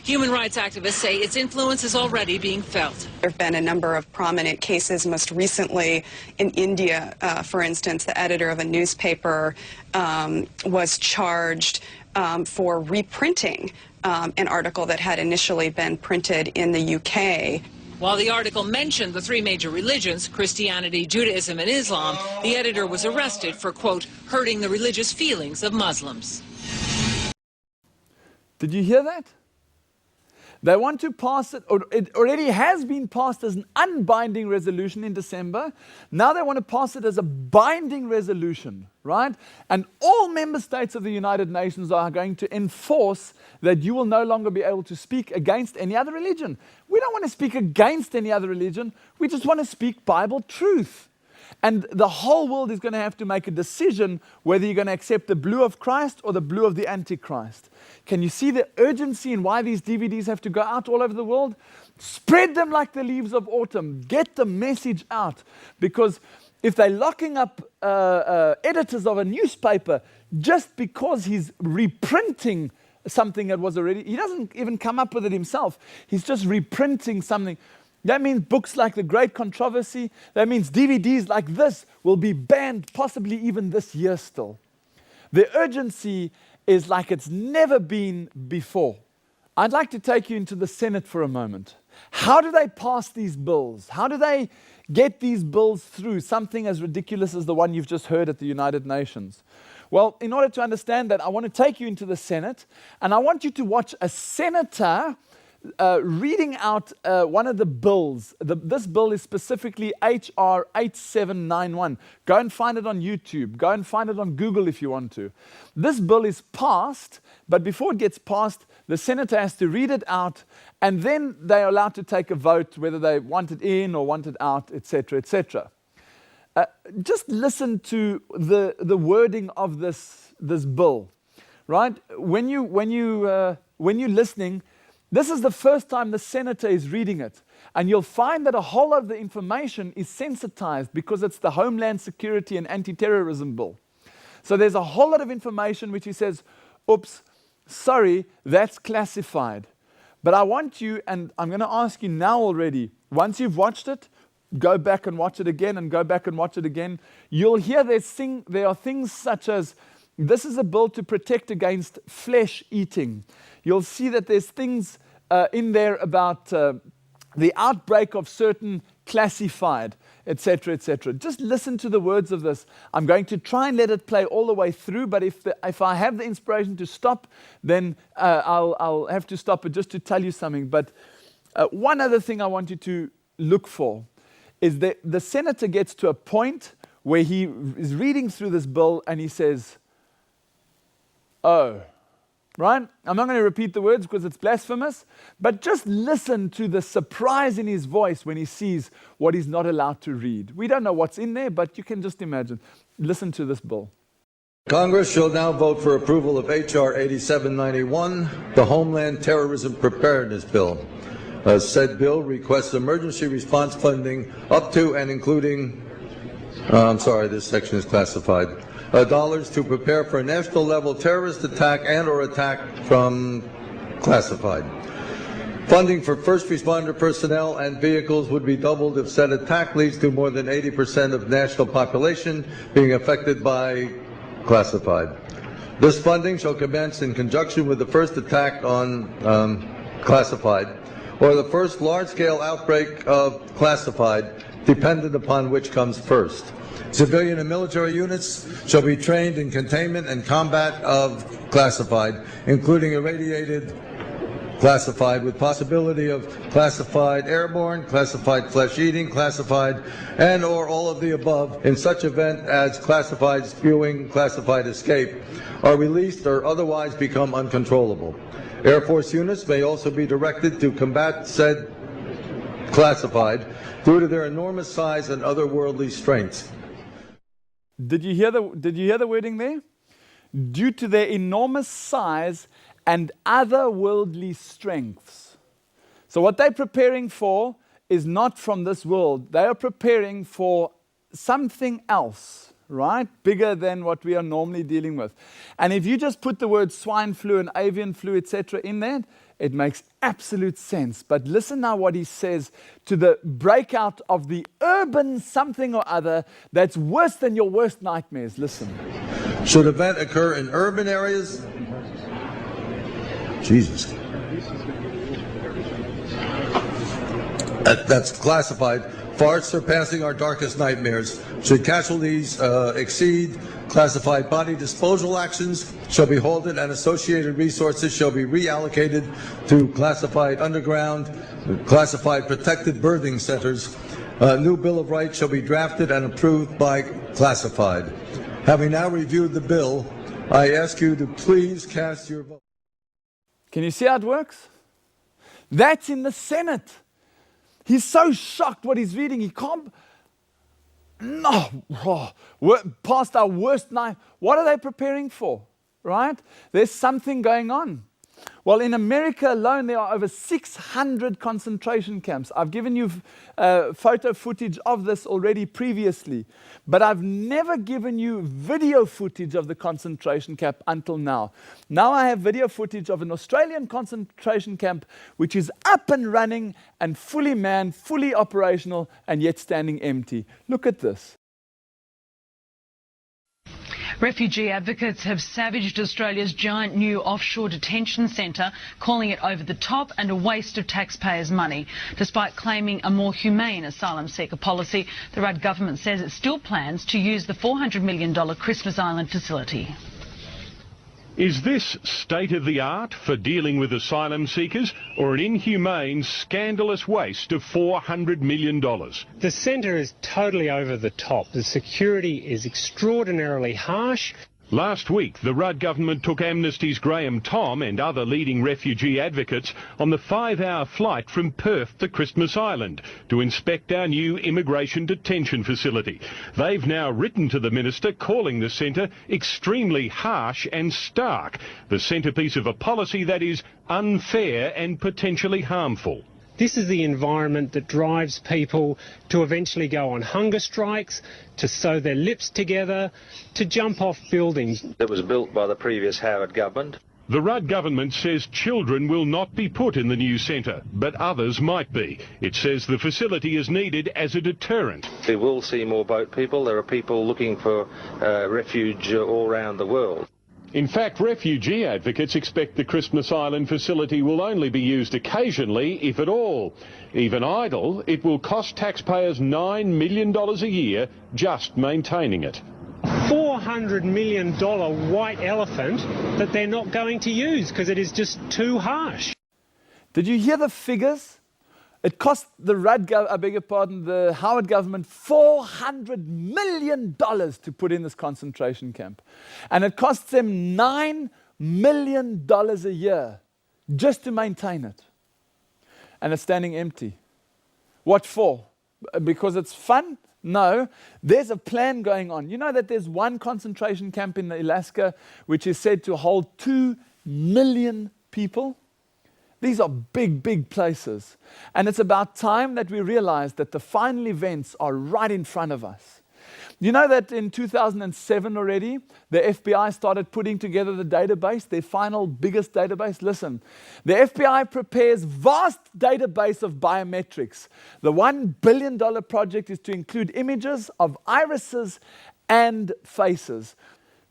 Human rights activists say its influence is already being felt. There have been a number of prominent cases, most recently in India, for instance, the editor of a newspaper was charged for reprinting an article that had initially been printed in the UK. While the article mentioned the three major religions, Christianity, Judaism, and Islam, the editor was arrested for, quote, hurting the religious feelings of Muslims. Did you hear that? They want to pass it, or it already has been passed as an unbinding resolution in December. Now they want to pass it as a binding resolution, right? And all member states of the United Nations are going to enforce that you will no longer be able to speak against any other religion. We don't want to speak against any other religion. We just want to speak Bible truth. And the whole world is going to have to make a decision whether you're going to accept the blue of Christ or the blue of the Antichrist. Can you see the urgency in why these DVDs have to go out all over the world? Spread them like the leaves of autumn. Get the message out. Because if they're locking up editors of a newspaper just because he's reprinting something that was already, he doesn't even come up with it himself. He's just reprinting something. That means books like The Great Controversy, that means DVDs like this will be banned possibly even this year still. The urgency is like it's never been before. I'd like to take you into the Senate for a moment. How do they pass these bills? How do they get these bills through, something as ridiculous as the one you've just heard at the United Nations? Well, in order to understand that, I want to take you into the Senate, and I want you to watch a senator reading out one of the bills. This bill is specifically HR 8791. Go and find it on YouTube. Go and find it on Google if you want to. This bill is passed, but before it gets passed, the senator has to read it out, and then they're allowed to take a vote whether they want it in or want it out, etc., etc. Just listen to the wording of this bill, right? When you're listening, this is the first time the senator is reading it, and you'll find that a whole lot of the information is sensitized because it's the Homeland Security and Anti-Terrorism Bill. So there's a whole lot of information which he says, oops, sorry, that's classified. But I want you, and I'm going to ask you now already, once you've watched it, go back and watch it again and go back and watch it again. You'll hear there are things such as, this is a bill to protect against flesh eating. You'll see that there's things in there about the outbreak of certain classified, etc., etc. Just listen to the words of this. I'm going to try and let it play all the way through, but if I have the inspiration to stop, then I'll have to stop it just to tell you something. But one other thing I want you to look for is that the senator gets to a point where he is reading through this bill and he says, oh, right? I'm not going to repeat the words because it's blasphemous, but just listen to the surprise in his voice when he sees what he's not allowed to read. We don't know what's in there, but you can just imagine. Listen to this bill. Congress shall now vote for approval of H.R. 8791, the Homeland Terrorism Preparedness Bill. Said bill requests emergency response funding up to and including, this section is classified, dollars to prepare for a national level terrorist attack and or attack from classified. Funding for first responder personnel and vehicles would be doubled if said attack leads to more than 80% of national population being affected by classified. This funding shall commence in conjunction with the first attack on classified or the first large-scale outbreak of classified, dependent upon which comes first. Civilian and military units shall be trained in containment and combat of classified, including irradiated classified, with possibility of classified airborne, classified flesh-eating, classified, and or all of the above in such event as classified spewing, classified escape, are released or otherwise become uncontrollable. Air Force units may also be directed to combat said classified due to their enormous size and otherworldly strengths. Did you hear the wording there? Due to their enormous size and otherworldly strengths. So what they're preparing for is not from this world. They are preparing for something else, right? Bigger than what we are normally dealing with. And if you just put the word swine flu and avian flu, etc. in there, it makes absolute sense. But listen now what he says to the breakout of the urban something or other that's worse than your worst nightmares. Listen. Should event occur in urban areas? Jesus. That's classified, far surpassing our darkest nightmares. Should casualties exceed classified, body disposal actions shall be halted and associated resources shall be reallocated to classified underground, classified protected birthing centers. A new Bill of Rights shall be drafted and approved by classified. Having now reviewed the bill, I ask you to please cast your vote. Can you see how it works? That's in the Senate. He's so shocked what he's reading. He can't. No, past our worst night. What are they preparing for? Right? There's something going on. Well, in America alone, there are over 600 concentration camps. I've given you photo footage of this already previously, but I've never given you video footage of the concentration camp until now. Now I have video footage of an Australian concentration camp which is up and running and fully manned, fully operational, and yet standing empty. Look at this. Refugee advocates have savaged Australia's giant new offshore detention centre, calling it over the top and a waste of taxpayers' money. Despite claiming a more humane asylum seeker policy, the Rudd government says it still plans to use the $400 million Christmas Island facility. Is this state-of-the-art for dealing with asylum seekers or an inhumane, scandalous waste of $400 million? The centre is totally over the top. The security is extraordinarily harsh. Last week, the Rudd government took Amnesty's Graham Thom and other leading refugee advocates on the 5-hour flight from Perth to Christmas Island to inspect our new immigration detention facility. They've now written to the minister calling the centre extremely harsh and stark, the centrepiece of a policy that is unfair and potentially harmful. This is the environment that drives people to eventually go on hunger strikes, to sew their lips together, to jump off buildings. It was built by the previous Howard government. The Rudd government says children will not be put in the new centre, but others might be. It says the facility is needed as a deterrent. We will see more boat people. There are people looking for refuge all around the world. In fact, refugee advocates expect the Christmas Island facility will only be used occasionally, if at all. Even idle, it will cost taxpayers $9 million a year just maintaining it. $400 million white elephant that they're not going to use because it is just too harsh. Did you hear the figures? It cost the the Howard government $400 million to put in this concentration camp. And it costs them $9 million a year just to maintain it. And it's standing empty. What for? Because it's fun? No, there's a plan going on. You know that there's one concentration camp in Alaska which is said to hold 2 million people? These are big, big places. And it's about time that we realize that the final events are right in front of us. You know that in 2007 already, the FBI started putting together the database, their final biggest database. Listen, the FBI prepares vast database of biometrics. The $1 billion project is to include images of irises and faces.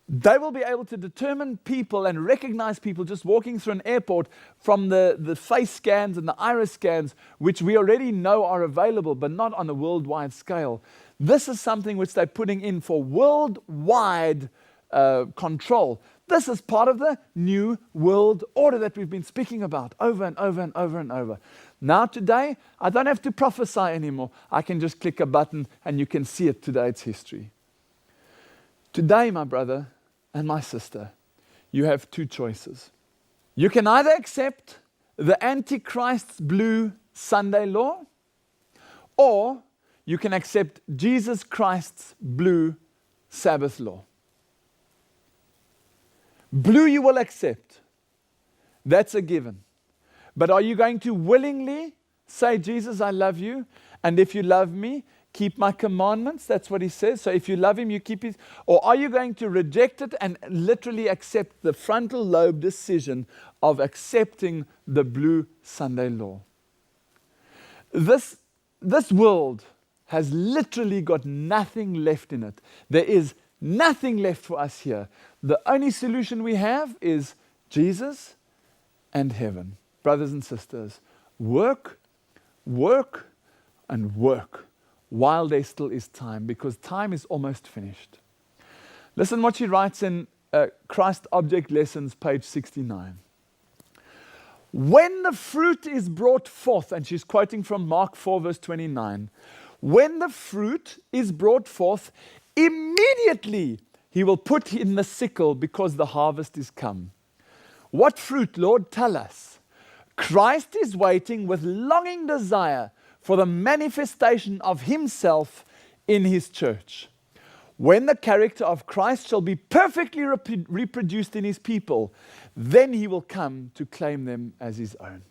They will be able to determine people and recognize people just walking through an airport from the face scans and the iris scans, which we already know are available, but not on a worldwide scale. This is something which they're putting in for worldwide control. This is part of the new world order that we've been speaking about over and over and over and over. Now today, I don't have to prophesy anymore. I can just click a button and you can see it today. It's history. Today, my brother and my sister, you have two choices. You can either accept the Antichrist's blue Sunday law, or you can accept Jesus Christ's blue Sabbath law. Blue you will accept. That's a given. But are you going to willingly say, Jesus, I love you, and if you love me, keep my commandments? That's what he says. So if you love him, you keep his. Or are you going to reject it and literally accept the frontal lobe decision of accepting the blue Sunday law? This world has literally got nothing left in it. There is nothing left for us here. The only solution we have is Jesus and heaven. Brothers and sisters, work, work, and work while there still is time, because time is almost finished. Listen what she writes in Christ Object Lessons, page 69. When the fruit is brought forth, and she's quoting from Mark 4, verse 29, when the fruit is brought forth, immediately he will put in the sickle because the harvest is come. What fruit, Lord? Tell us. Christ is waiting with longing desire for the manifestation of himself in his church. When the character of Christ shall be perfectly reproduced in his people, then he will come to claim them as his own.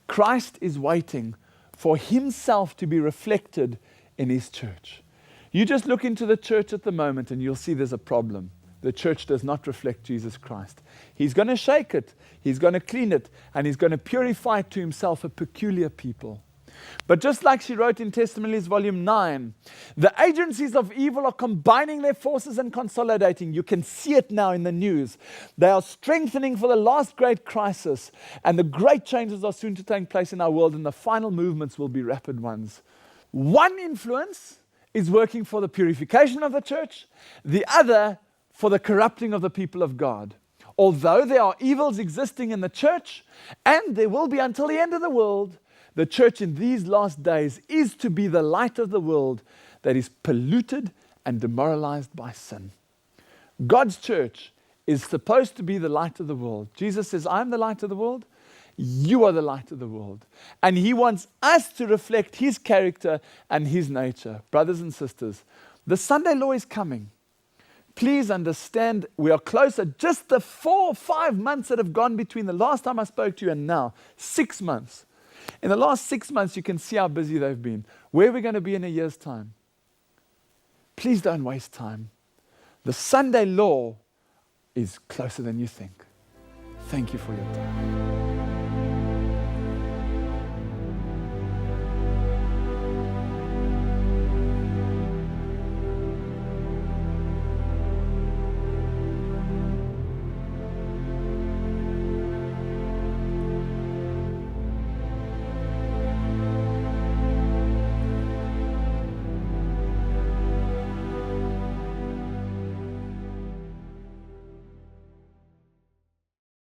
Christ is waiting for himself to be reflected in his church. You just look into the church at the moment and you'll see there's a problem. The church does not reflect Jesus Christ. He's going to shake it, he's going to clean it, and he's going to purify to himself a peculiar people. But just like she wrote in Testimonies, volume 9, the agencies of evil are combining their forces and consolidating. You can see it now in the news. They are strengthening for the last great crisis, and the great changes are soon to take place in our world, and the final movements will be rapid ones. One influence is working for the purification of the church, the other for the corrupting of the people of God. Although there are evils existing in the church, and there will be until the end of the world, the church in these last days is to be the light of the world that is polluted and demoralized by sin. God's church is supposed to be the light of the world. Jesus says, I'm the light of the world. You are the light of the world. And he wants us to reflect his character and his nature. Brothers and sisters, the Sunday law is coming. Please understand, we are closer. Just the 4 or 5 months that have gone between the last time I spoke to you and now, 6 months. In the last 6 months, you can see how busy they've been. Where are we going to be in a year's time? Please don't waste time. The Sunday law is closer than you think. Thank you for your time.